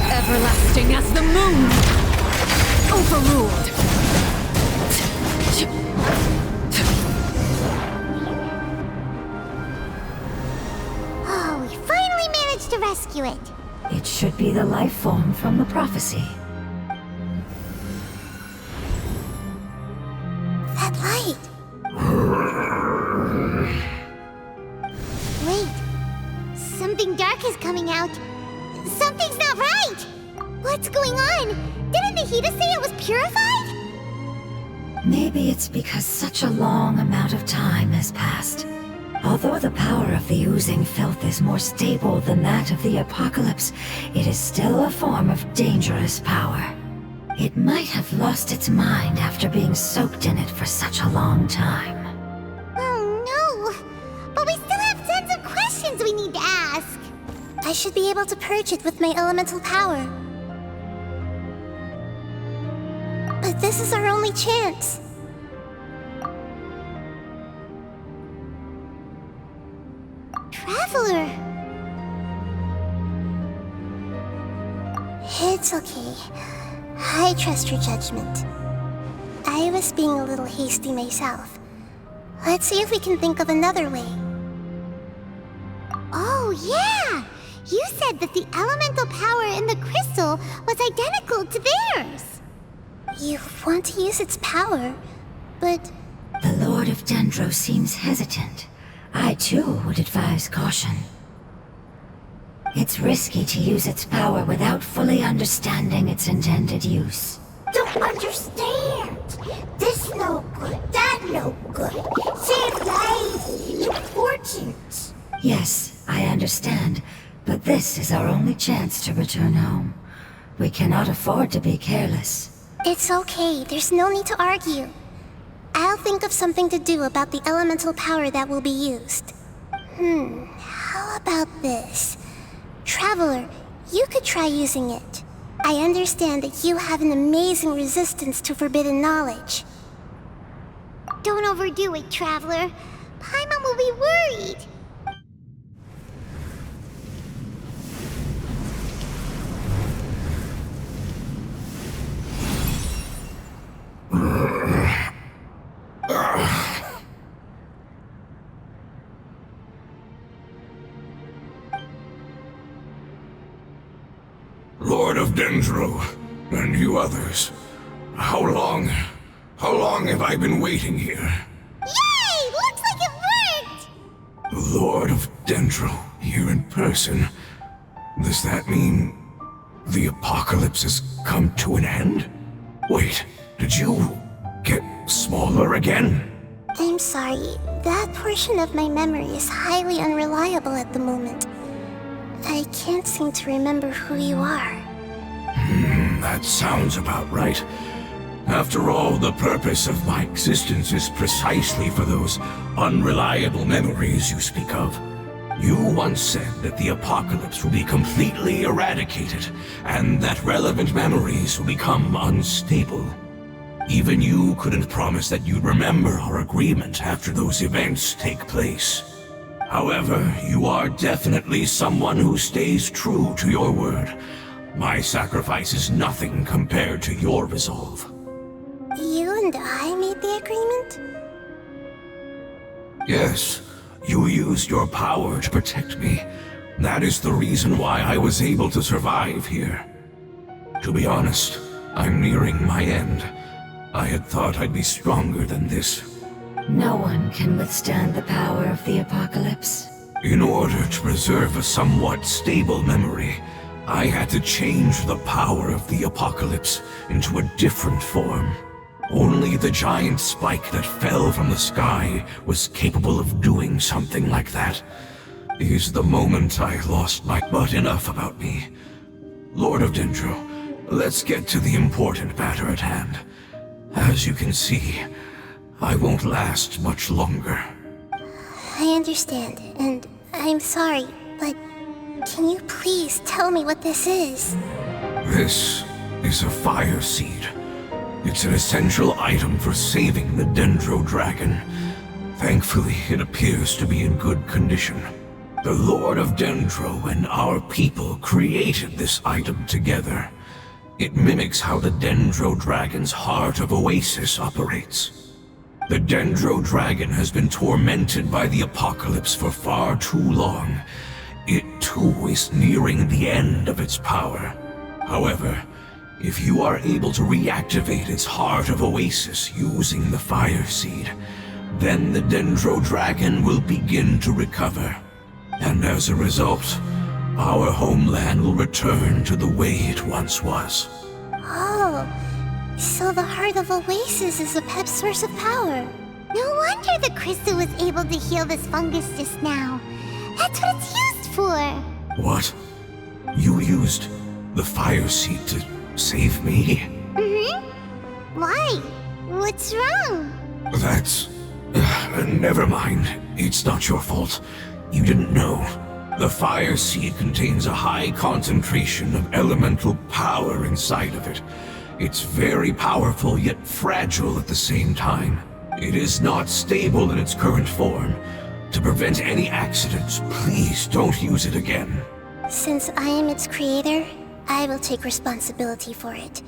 Everlasting as the moon! Overruled! Oh, we finally managed to rescue it. It should be the life form from the prophecy. That light! Wait, something dark is coming out. Something's not right! What's going on? Didn't Nahida say it was purified? Maybe it's because such a long amount of time has passed. Although the power of the oozing filth is more stable than that of the apocalypse, it is still a form of dangerous power. It might have lost its mind after being soaked in it for such a long time. Oh no! But we still have tons of questions we need to ask. I should be able to purge it with my elemental power. But this is our only chance. Traveler! It's okay. I trust your judgment. I was being a little hasty myself. Let's see if we can think of another way. Oh, yeah! You said that the elemental power in the crystal was identical to theirs. You want to use its power, but... The Lord of Dendro seems hesitant. I too would advise caution. It's risky to use its power without fully understanding its intended use. Don't understand. This no good, that no good. Save lives. Important. Yes, I understand, but this is our only chance to return home. We cannot afford to be careless. It's okay, there's no need to argue. I'll think of something to do about the elemental power that will be used. How about this? Traveler, you could try using it. I understand that you have an amazing resistance to forbidden knowledge. Don't overdo it, Traveler. Paimon will be worried. Lord of Dendro, and you others, how long have I been waiting here? Yay! Looks like it worked! Lord of Dendro, here in person. Does that mean the apocalypse has come to an end? Wait, did you get smaller again? I'm sorry, that portion of my memory is highly unreliable at the moment. I can't seem to remember who you are. That sounds about right. After all, the purpose of my existence is precisely for those unreliable memories you speak of. You once said that the apocalypse will be completely eradicated, and that relevant memories will become unstable. Even you couldn't promise that you'd remember our agreement after those events take place. However, you are definitely someone who stays true to your word. My sacrifice is nothing compared to your resolve. You and I made the agreement? Yes, you used your power to protect me. That is the reason why I was able to survive here. To be honest, I'm nearing my end. I had thought I'd be stronger than this. No one can withstand the power of the apocalypse. In order to preserve a somewhat stable memory, I had to change the power of the apocalypse into a different form. Only the giant spike that fell from the sky was capable of doing something like that. Is the moment I lost my... But enough about me. Lord of Dendro, let's get to the important matter at hand. As you can see, I won't last much longer. I understand, and I'm sorry, but can you please tell me what this is? This is a fire seed. It's an essential item for saving the Dendro Dragon. Thankfully, it appears to be in good condition. The Lord of Dendro and our people created this item together. It mimics how the Dendro Dragon's Heart of Oasis operates. The Dendro Dragon has been tormented by the apocalypse for far too long. It too is nearing the end of its power. However, if you are able to reactivate its Heart of Oasis using the Fire Seed, then the Dendro Dragon will begin to recover. And as a result, our homeland will return to the way it once was. Oh, so the Heart of Oasis is a pep source of power. No wonder the crystal was able to heal this fungus just now. That's what it's used for. What? You used the Fire Seed to save me? Why? What's wrong? That's... never mind. It's not your fault. You didn't know. The Fire Seed contains a high concentration of elemental power inside of it. It's very powerful, yet fragile at the same time. It is not stable in its current form. To prevent any accidents, please don't use it again. Since I am its creator, I will take responsibility for it.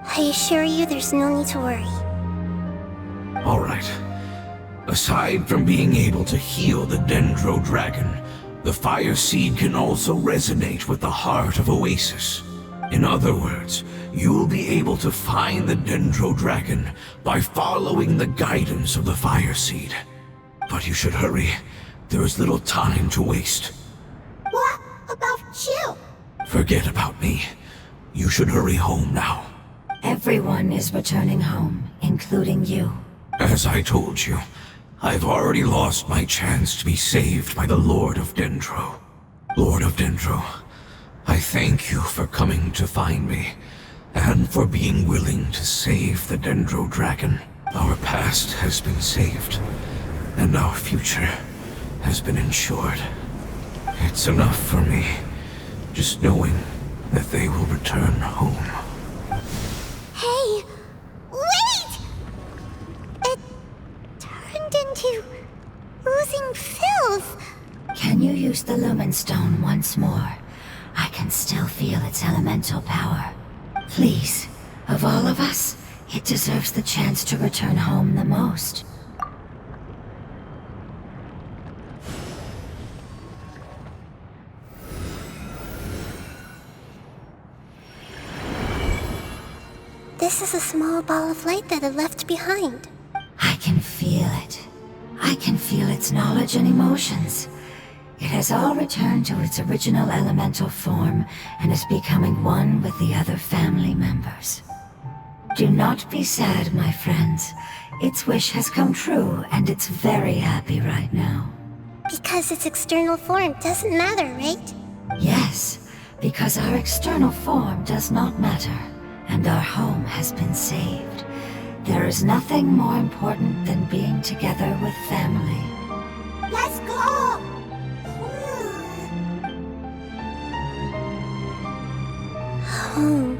I assure you there's no need to worry. Alright. Aside from being able to heal the Dendro Dragon, the Fire Seed can also resonate with the heart of Oasis. In other words, you'll be able to find the Dendro Dragon by following the guidance of the Fire Seed. But you should hurry. There is little time to waste. What about you? Forget about me. You should hurry home now. Everyone is returning home, including you. As I told you, I've already lost my chance to be saved by the Lord of Dendro. Lord of Dendro, I thank you for coming to find me, and for being willing to save the Dendro Dragon. Our past has been saved, and our future has been ensured. It's enough for me, just knowing that they will return home. Hey, wait! It turned into oozing filth. Can you use the Lumen Stone once more? I can still feel its elemental power. Please, of all of us, it deserves the chance to return home the most. This is a small ball of light that it left behind. I can feel it. I can feel its knowledge and emotions. It has all returned to its original elemental form and is becoming one with the other family members. Do not be sad, my friends. Its wish has come true, and it's very happy right now. Because its external form doesn't matter, right? Yes, because our external form does not matter, and our home has been saved. There is nothing more important than being together with family. Let's go! Home.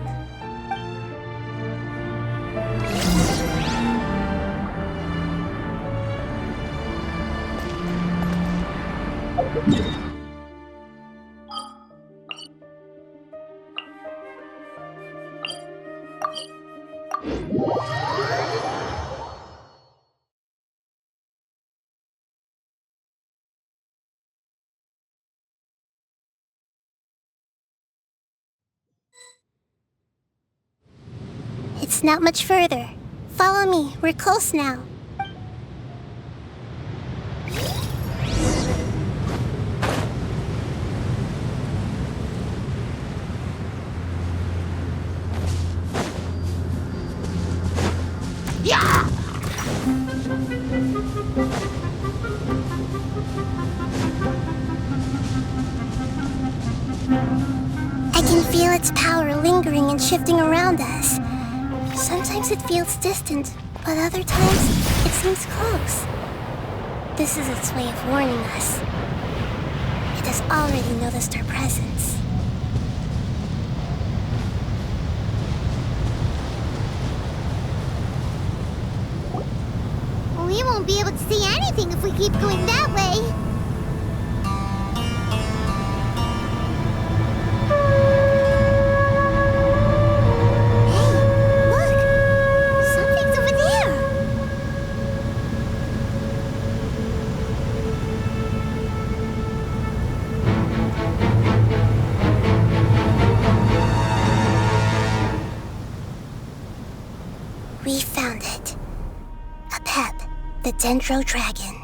It's not much further. Follow me, we're close now. I can feel its power lingering and shifting around us. Sometimes it feels distant, but other times it seems close. This is its way of warning us. It has already noticed our presence. We won't be able to see anything if we keep going that way. Hey, look! Something's over there! We found it. A pep, the Dendro Dragon.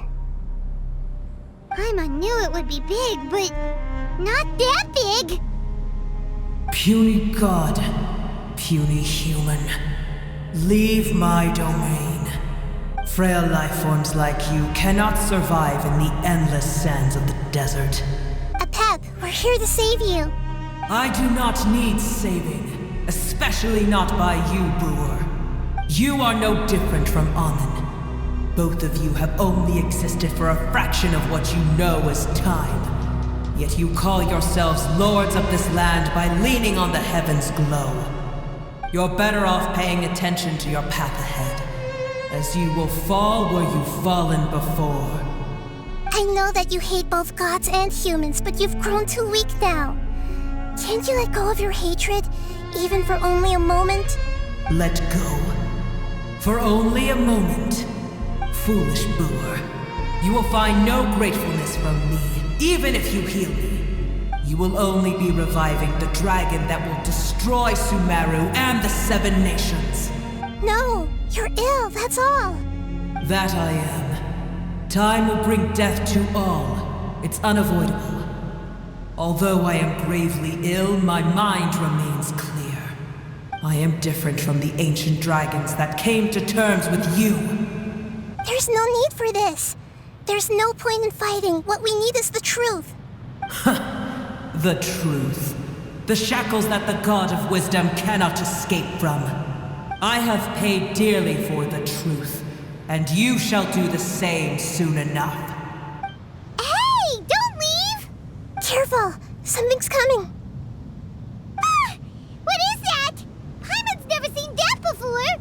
Paimon knew it would be big, but not that big! Puny god, puny human, leave my domain. Frail life forms like you cannot survive in the endless sands of the desert. A pep, we're here to save you. I do not need saving, especially not by you, brewer. You are no different from Amun. Both of you have only existed for a fraction of what you know as time. Yet you call yourselves lords of this land by leaning on the heavens' glow. You're better off paying attention to your path ahead, as you will fall where you've fallen before. I know that you hate both gods and humans, but you've grown too weak now. Can't you let go of your hatred, even for only a moment? Let go. For only a moment. foolish boor. You will find no gratefulness from me, even if you heal me. You will only be reviving the dragon that will destroy Sumeru and the 7 nations. No, you're ill, that's all. That I am. Time will bring death to all. It's unavoidable. Although I am gravely ill, my mind remains clear. I am different from the ancient dragons that came to terms with you. There's no need for this. There's no point in fighting. What we need is the truth. The truth. The shackles that the God of Wisdom cannot escape from. I have paid dearly for the truth, and you shall do the same soon enough. Hey, don't leave! Careful, something's coming. Ah, what is that? Paimon's never seen that before.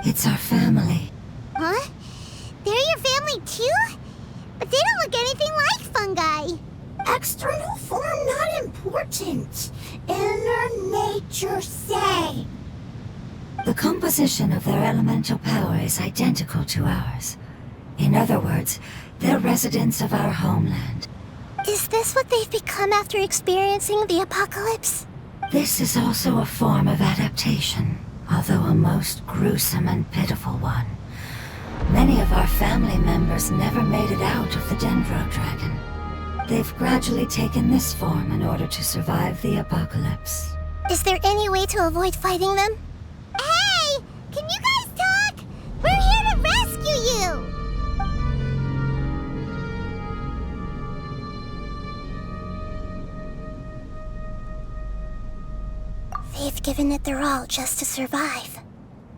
It's our family. Huh? They're your family too? But they don't look anything like fungi. External form not important. Inner nature same. The composition of their elemental power is identical to ours. In other words, they're residents of our homeland. Is this what they've become after experiencing the apocalypse? This is also a form of adaptation, although a most gruesome and pitiful one. Many of our family members never made it out of the Dendro Dragon. They've gradually taken this form in order to survive the apocalypse. Is there any way to avoid fighting them? Hey! Can you guys talk? We're here to rescue you! They've given it their all just to survive.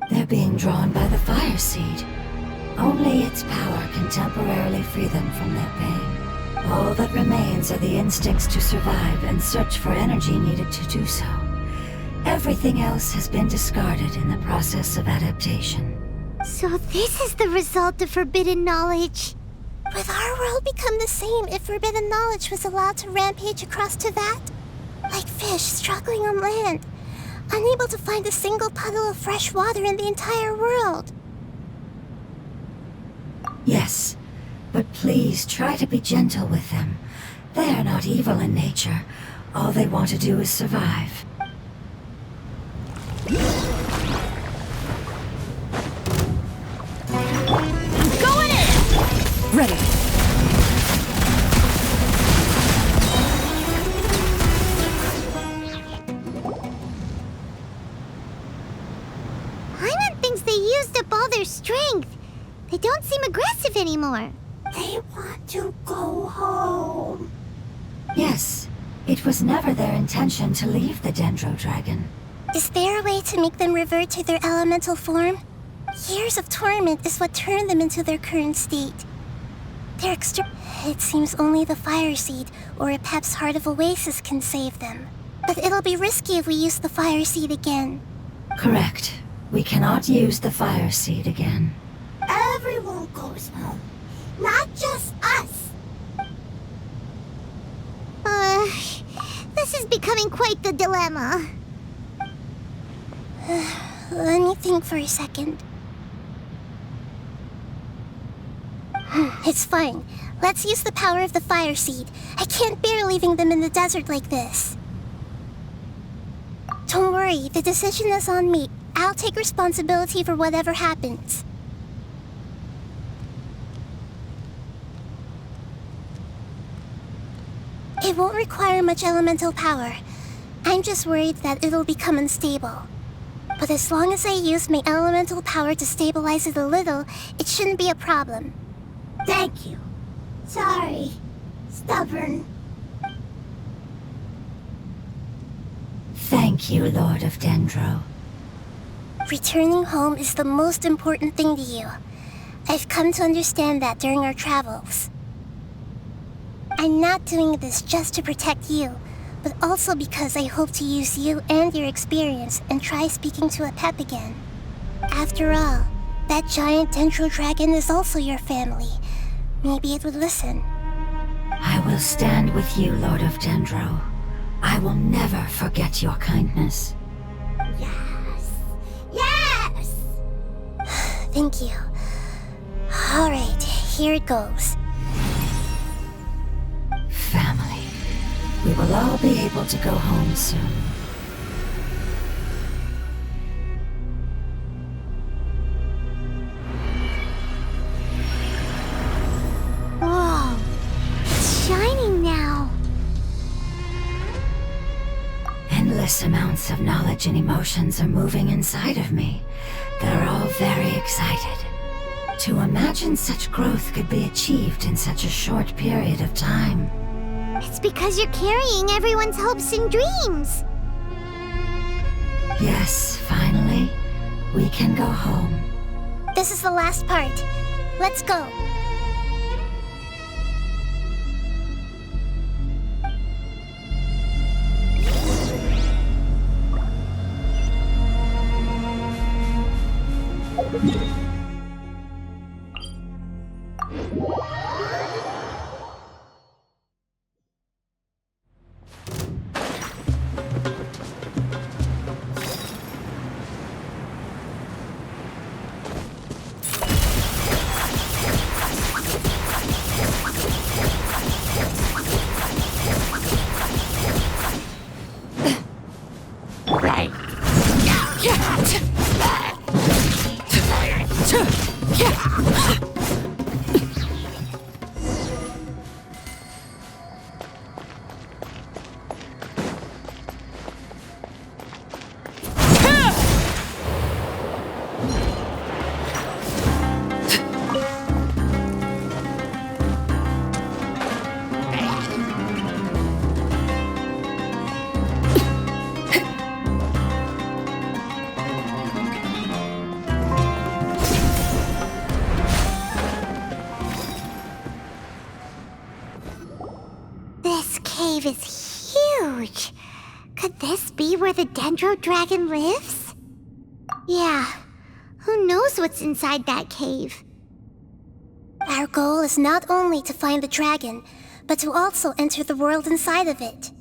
They're being drawn by the fire seed. Only its power can temporarily free them from their pain. All that remains are the instincts to survive and search for energy needed to do so. Everything else has been discarded in the process of adaptation. So this is the result of forbidden knowledge. Would our world become the same if forbidden knowledge was allowed to rampage across Tevat? Like fish struggling on land, unable to find a single puddle of fresh water in the entire world. Yes, but please try to be gentle with them. They are not evil in nature. All they want to do is survive. Going in! Ready. Paimon thinks they used up all their strength. They don't seem aggressive anymore. They want to go home. Yes, it was never their intention to leave the Dendro Dragon. Is there a way to make them revert to their elemental form? Years of torment is what turned them into their current state. It seems only the fire seed or Epep's Heart of Oasis can save them. But it'll be risky if we use the fire seed again. Correct. We cannot use the fire seed again. Everyone goes home. Not just us. This is becoming quite the dilemma. Let me think for a second. It's fine. Let's use the power of the fire seed. I can't bear leaving them in the desert like this. Don't worry, the decision is on me. I'll take responsibility for whatever happens. It won't require much elemental power. I'm just worried that it'll become unstable. But as long as I use my elemental power to stabilize it a little, it shouldn't be a problem. Thank you. Sorry. Stubborn. Thank you, Lord of Dendro. Returning home is the most important thing to you. I've come to understand that during our travels. I'm not doing this just to protect you, but also because I hope to use you and your experience and try speaking to Epep again. After all, that giant Dendro Dragon is also your family. Maybe it would listen. I will stand with you, Lord of Dendro. I will never forget your kindness. Yes. Yes! Thank you. All right. Here it goes. Family. We will all be able to go home soon. Whoa, it's shining now. Endless amounts of knowledge and emotions are moving inside of me. They're all very excited. To imagine such growth could be achieved in such a short period of time. It's because you're carrying everyone's hopes and dreams. Yes, finally, we can go home. This is the last part. Let's go. This cave is huge. Could this be where the Dendro Dragon lives? Yeah, who knows what's inside that cave? Our goal is not only to find the dragon, but to also enter the world inside of it.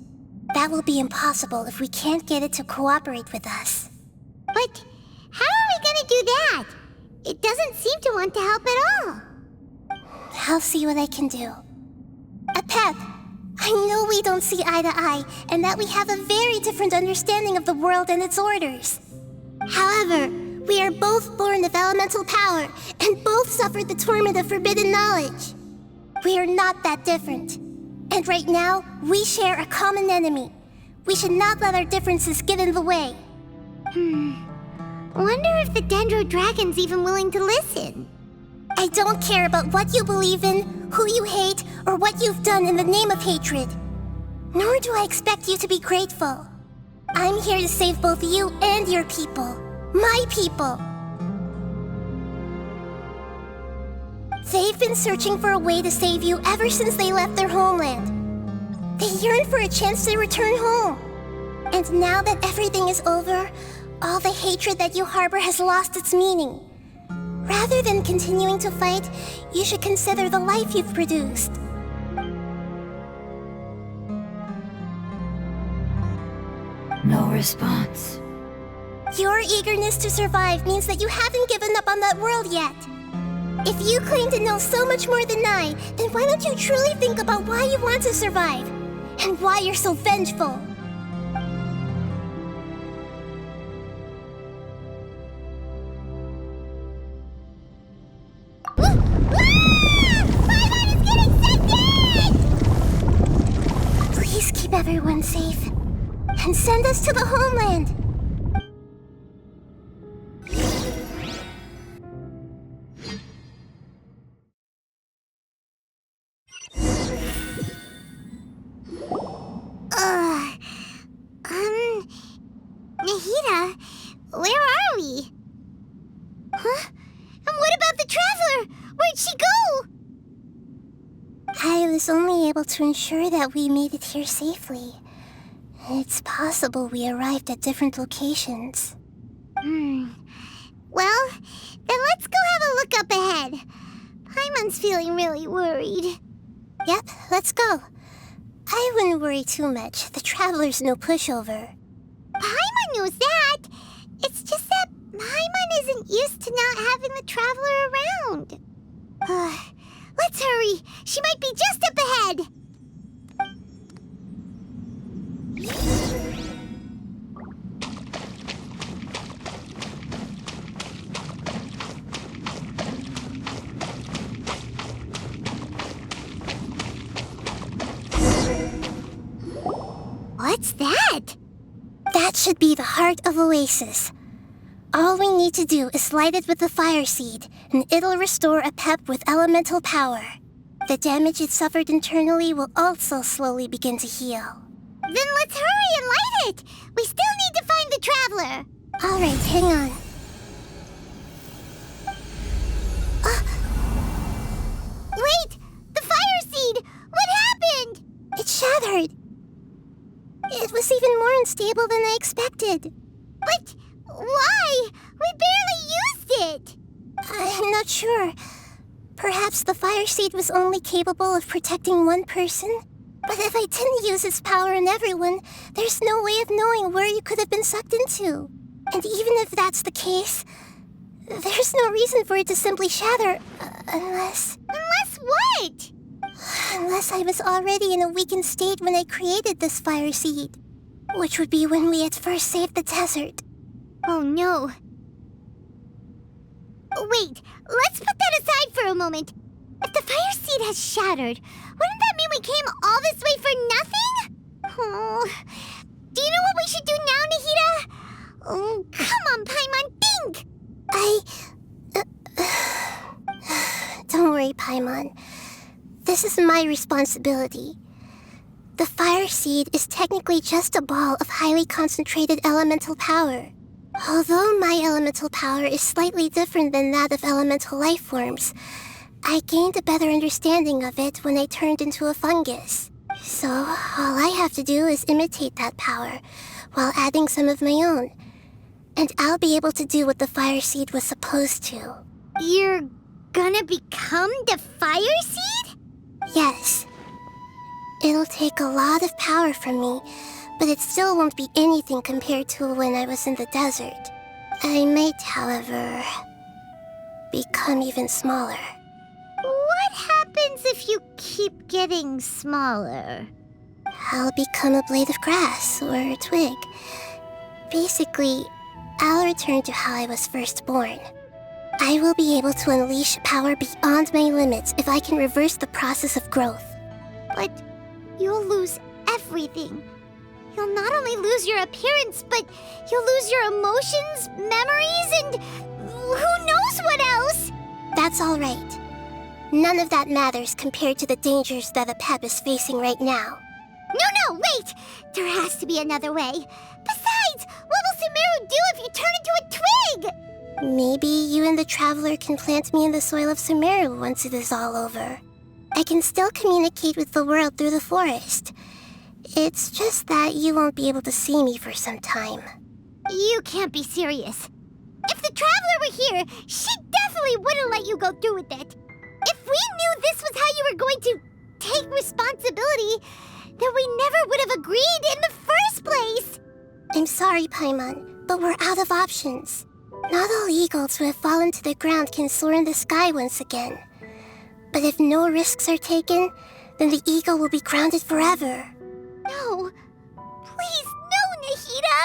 That will be impossible if we can't get it to cooperate with us. But how are we gonna do that? It doesn't seem to want to help at all. I'll see what I can do. Pep, I know we don't see eye to eye, and that we have a very different understanding of the world and its orders. However, we are both born of elemental power, and both suffered the torment of forbidden knowledge. We are not that different. And right now, we share a common enemy. We should not let our differences get in the way. Wonder if the Dendro Dragon's even willing to listen. I don't care about what you believe in, who you hate, or what you've done in the name of hatred. Nor do I expect you to be grateful. I'm here to save both you and your people. My people. They've been searching for a way to save you ever since they left their homeland. They yearn for a chance to return home. And now that everything is over, all the hatred that you harbor has lost its meaning. Rather than continuing to fight, you should consider the life you've produced. No response. Your eagerness to survive means that you haven't given up on that world yet. If you claim to know so much more than I, then why don't you truly think about why you want to survive? And why you're so vengeful? Please keep everyone safe. And send us to the homeland. Nahida, where are we? Huh? And what about the Traveler? Where'd she go? I was only able to ensure that we made it here safely. It's possible we arrived at different locations. Well, then let's go have a look up ahead. Paimon's feeling really worried. Yep, let's go. I wouldn't worry too much. The Traveler's no pushover. Paimon knows that. It's just that Paimon isn't used to not having the Traveler around. Let's hurry! She might be just up ahead! What's that? That should be the heart of Oasis. All we need to do is light it with the fire seed, and it'll restore a pep with elemental power. The damage it suffered internally will also slowly begin to heal. Then let's hurry and light it! We still need to find the traveler! Alright, hang on. Wait! The fire seed! What happened? It shattered. It was even more unstable than I expected. But why? We barely used it! I'm not sure. Perhaps the fire seed was only capable of protecting one person? But if I didn't use its power on everyone, there's no way of knowing where you could have been sucked into. And even if that's the case, there's no reason for it to simply shatter, unless... Unless what? Unless I was already in a weakened state when I created this fire seed. Which would be when we had first saved the desert. Oh no. Wait, let's put that aside for a moment. If the fire seed has shattered, wouldn't that mean we came all this way for nothing? Oh, do you know what we should do now, Nahida? Oh, come on, Paimon, think! Don't worry, Paimon. This is my responsibility. The fire seed is technically just a ball of highly concentrated elemental power. Although my elemental power is slightly different than that of elemental life forms, I gained a better understanding of it when I turned into a fungus. So, all I have to do is imitate that power, while adding some of my own. And I'll be able to do what the fire seed was supposed to. You're gonna become the fire seed? Yes. It'll take a lot of power from me, but it still won't be anything compared to when I was in the desert. I might, however, become even smaller. What happens if you keep getting smaller? I'll become a blade of grass or a twig. Basically, I'll return to how I was first born. I will be able to unleash power beyond my limits if I can reverse the process of growth. But you'll lose everything. You'll not only lose your appearance, but you'll lose your emotions, memories, and who knows what else? That's all right. None of that matters compared to the dangers that the Pep is facing right now. No, wait! There has to be another way. Besides, what will Sumeru do if you turn into a twig? Maybe you and the Traveler can plant me in the soil of Sumeru once it is all over. I can still communicate with the world through the forest. It's just that you won't be able to see me for some time. You can't be serious. If the Traveler were here, she definitely wouldn't let you go through with it. If we knew this was how you were going to take responsibility, then we never would have agreed in the first place. I'm sorry, Paimon, but we're out of options. Not all eagles who have fallen to the ground can soar in the sky once again. But if no risks are taken, then the eagle will be grounded forever. No. Please, no, Nahida!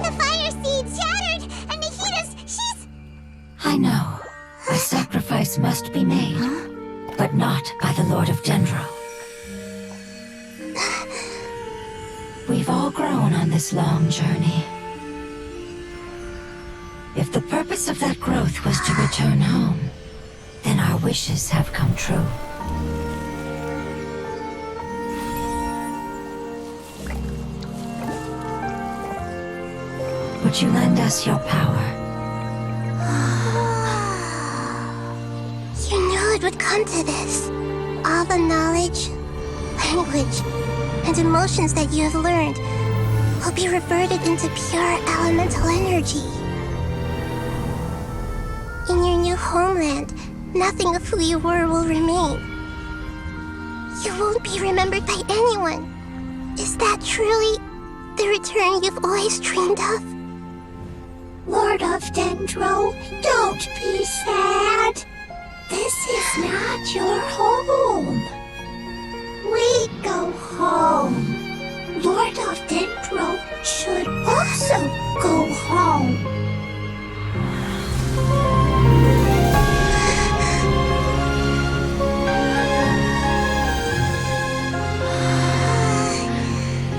The fire seed shattered, and she's... I know. A sacrifice must be made, but not by the Lord of Dendro. We've all grown on this long journey. If the purpose of that growth was to return home, then our wishes have come true. Would you lend us your power? You knew it would come to this. All the knowledge, language, and emotions that you have learned will be reverted into pure elemental energy. In your new homeland, nothing of who you were will remain. You won't be remembered by anyone. Is that truly the return you've always dreamed of? Lord of Dendro, don't be sad. This is not your home. We go home. Lord of Dendro should also go home.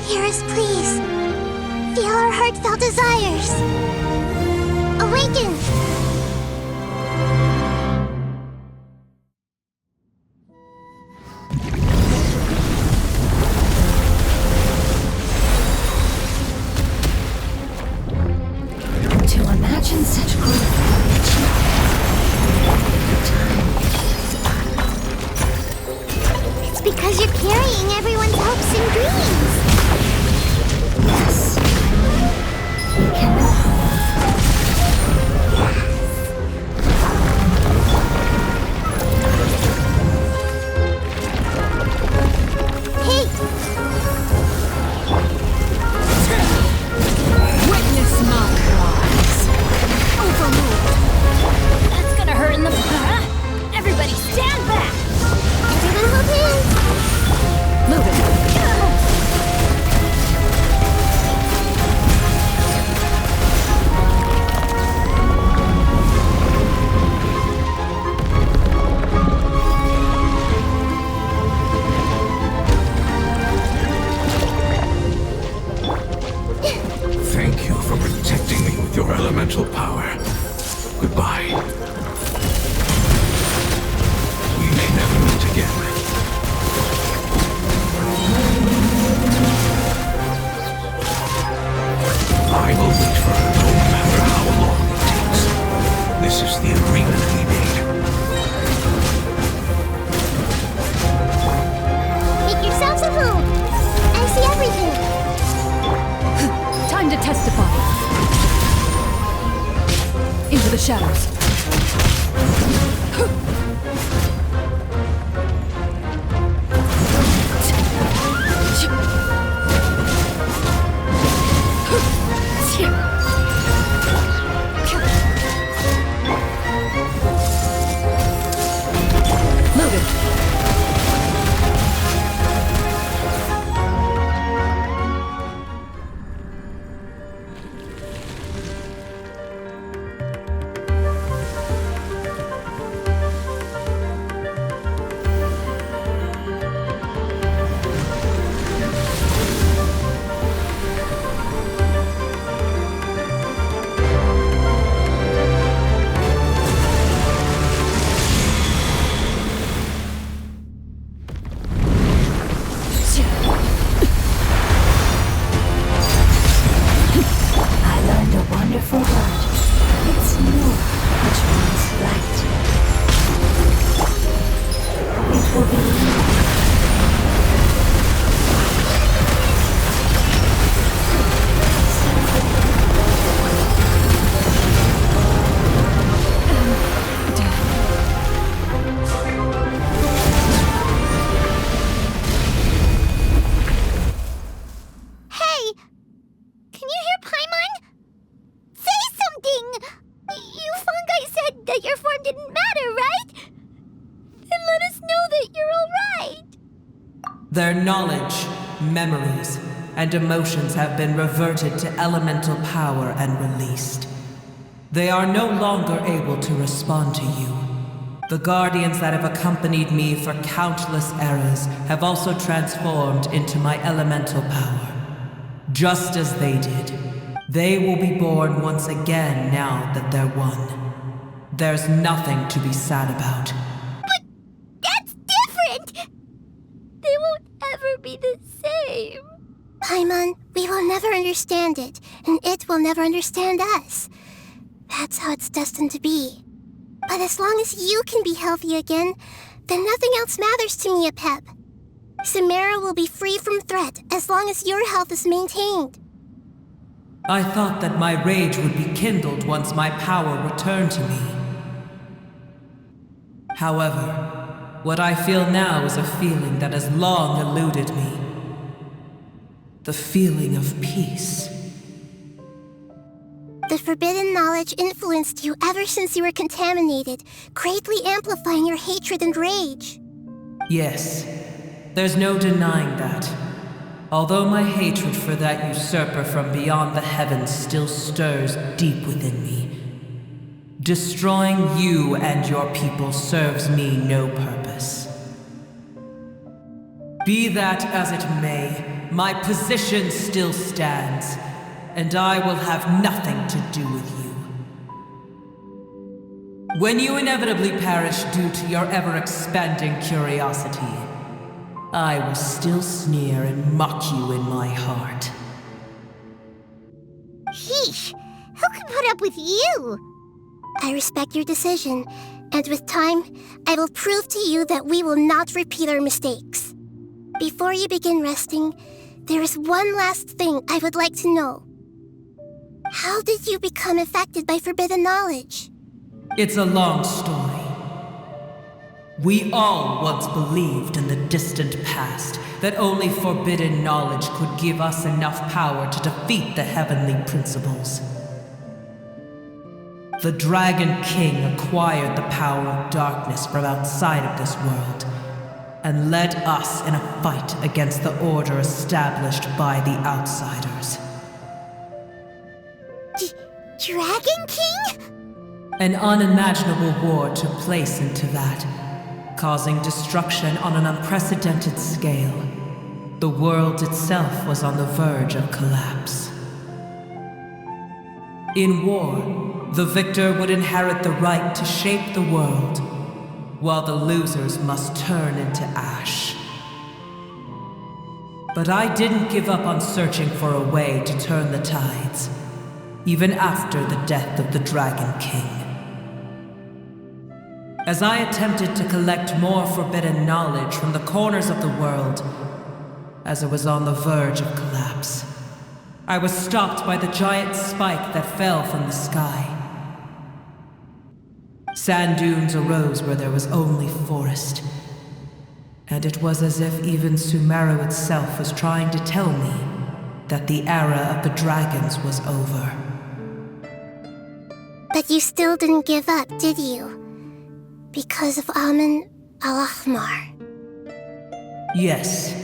Hear us, please. Feel our heartfelt desires. Awaken! To imagine such growth It's because you're carrying everyone's hopes and dreams. yes, we can go home. Hey, Witness my rise. Overruled. that's gonna hurt in the... Everybody stand back! Everyone hold hands! Move it. Thank you for protecting me with your elemental power. Goodbye. We may never meet again. I will wait for her no matter how long it takes. This is the agreement we made. Make yourselves at home! I see everything! Time to testify. Into the shadows. Loaded. I learned a wonderful word. It's new, which means light. It will be Hey! Can you hear Paimon? Say something! You fungi said that your form didn't matter, right? Then let us know that you're alright! Their knowledge, memories, and emotions have been reverted to elemental power and released. They are no longer able to respond to you. The guardians that have accompanied me for countless eras have also transformed into my elemental power. Just as they did. They will be born once again now that they're one. There's nothing to be sad about. But that's different! They won't ever be the same. Paimon, we will never understand it, and it will never understand us. That's how it's destined to be. But as long as you can be healthy again, then nothing else matters to me, Apep. Samara will be free from threat as long as your health is maintained. I thought that my rage would be kindled once my power returned to me. However, what I feel now is a feeling that has long eluded me. The feeling of peace. The forbidden knowledge influenced you ever since you were contaminated, greatly amplifying your hatred and rage. Yes, there's no denying that. Although my hatred for that usurper from beyond the heavens still stirs deep within me, destroying you and your people serves me no purpose. Be that as it may, my position still stands, and I will have nothing to do with you. When you inevitably perish due to your ever-expanding curiosity, I will still sneer and mock you in my heart. Sheesh, who can put up with you? I respect your decision, and with time, I will prove to you that we will not repeat our mistakes. Before you begin resting, there is one last thing I would like to know. How did you become affected by forbidden knowledge? It's a long story. We all once believed in the distant past that only forbidden knowledge could give us enough power to defeat the heavenly principles. The Dragon King acquired the power of darkness from outside of this world and led us in a fight against the order established by the outsiders. Dragon King? An unimaginable war took place into that, causing destruction on an unprecedented scale. The world itself was on the verge of collapse. In war, the victor would inherit the right to shape the world, while the losers must turn into ash. But I didn't give up on searching for a way to turn the tides, even after the death of the Dragon King. As I attempted to collect more forbidden knowledge from the corners of the world, as it was on the verge of collapse, I was stopped by the giant spike that fell from the sky. Sand dunes arose where there was only forest, and it was as if even Sumeru itself was trying to tell me that the era of the dragons was over. But you still didn't give up, did you? Because of Amun Al-Ahmar. Yes.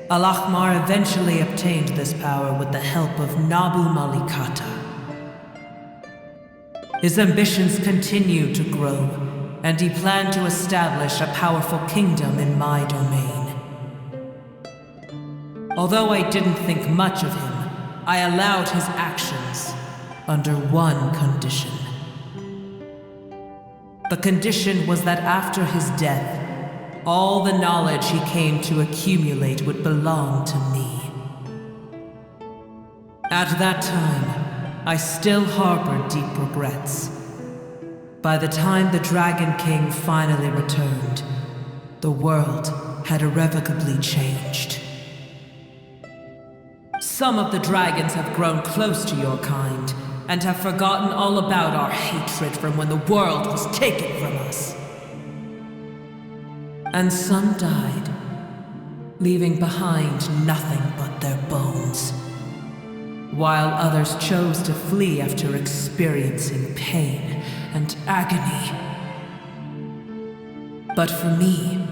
Al-Ahmar eventually obtained this power with the help of Nabu Malikata. His ambitions continued to grow, and he planned to establish a powerful kingdom in my domain. Although I didn't think much of him, I allowed his actions under one condition. The condition was that after his death, all the knowledge he came to accumulate would belong to me. At that time, I still harbored deep regrets. By the time the Dragon King finally returned, the world had irrevocably changed. Some of the dragons have grown close to your kind, and have forgotten all about our hatred from when the world was taken from us. And some died, leaving behind nothing but their bones, while others chose to flee after experiencing pain and agony. But for me,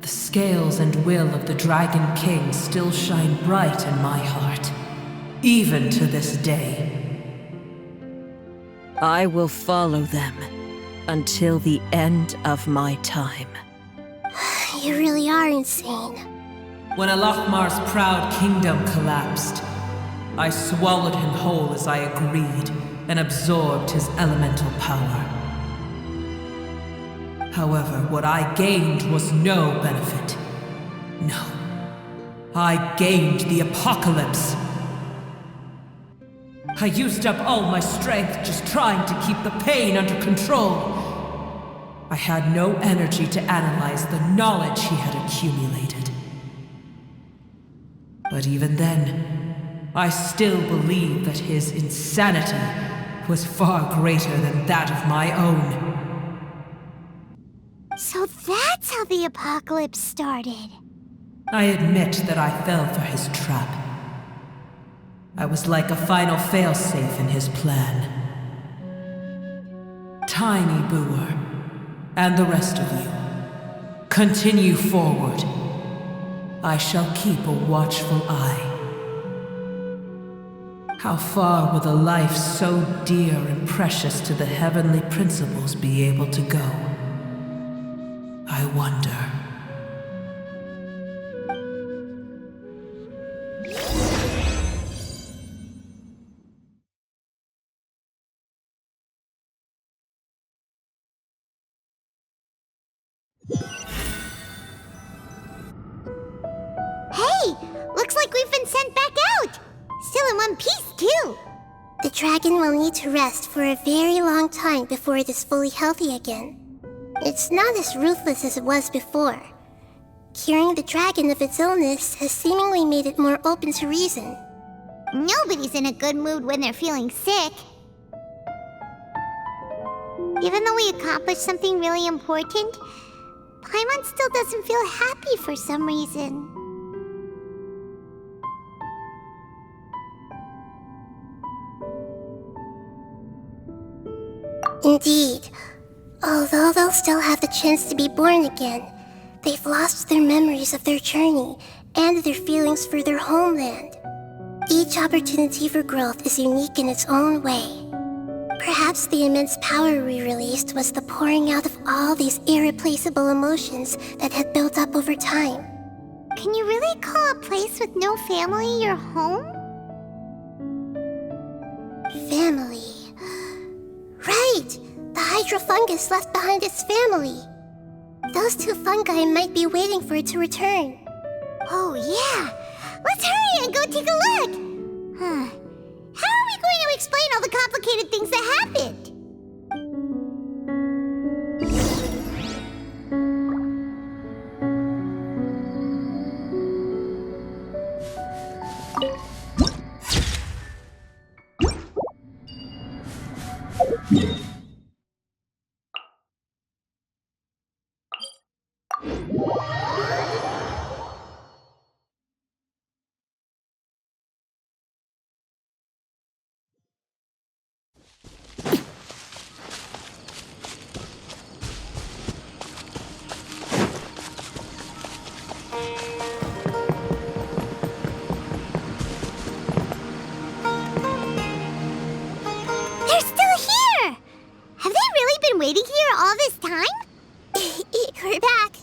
the scales and will of the Dragon King still shine bright in my heart, even to this day. I will follow them until the end of my time. You really are insane. When Al-Ahmar's proud kingdom collapsed, I swallowed him whole as I agreed and absorbed his elemental power. However, what I gained was no benefit. No. I gained the apocalypse. I used up all my strength just trying to keep the pain under control. I had no energy to analyze the knowledge he had accumulated. But even then, I still believed that his insanity was far greater than that of my own. the apocalypse started. I admit that I fell for his trap. I was like a final failsafe in his plan. Tiny Boer, and the rest of you, continue forward. I shall keep a watchful eye. How far will a life so dear and precious to the heavenly principles be able to go? I wonder. Hey! Looks like we've been sent back out! Still in one piece, too! The dragon will need to rest for a very long time before it is fully healthy again. It's not as ruthless as it was before. Curing the dragon of its illness has seemingly made it more open to reason. Nobody's in a good mood when they're feeling sick. Even though we accomplished something really important, Paimon still doesn't feel happy for some reason. Indeed. Although they'll still have the chance to be born again, they've lost their memories of their journey and their feelings for their homeland. Each opportunity for growth is unique in its own way. Perhaps the immense power we released was the pouring out of all these irreplaceable emotions that had built up over time. Can you really call a place with no family your home? Family. Right! The hydrofungus left behind its family. Those two fungi might be waiting for it to return. Oh, yeah! Let's hurry and go take a look! Huh. How are we going to explain all the complicated things that happened? Waiting here all this time? We're back.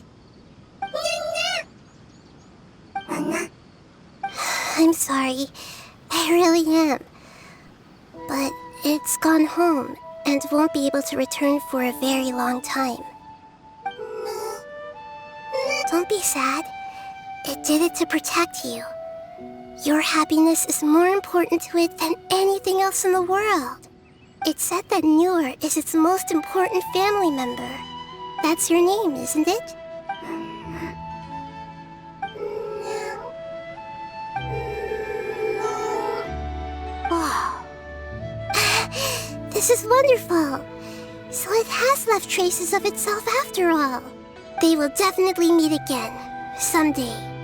I'm sorry. I really am. But it's gone home and won't be able to return for a very long time. Don't be sad. It did it to protect you. Your happiness is more important to it than anything else in the world. It's said that Noor is its most important family member. That's your name, isn't it? Wow. This is wonderful. So it has left traces of itself after all. They will definitely meet again, someday.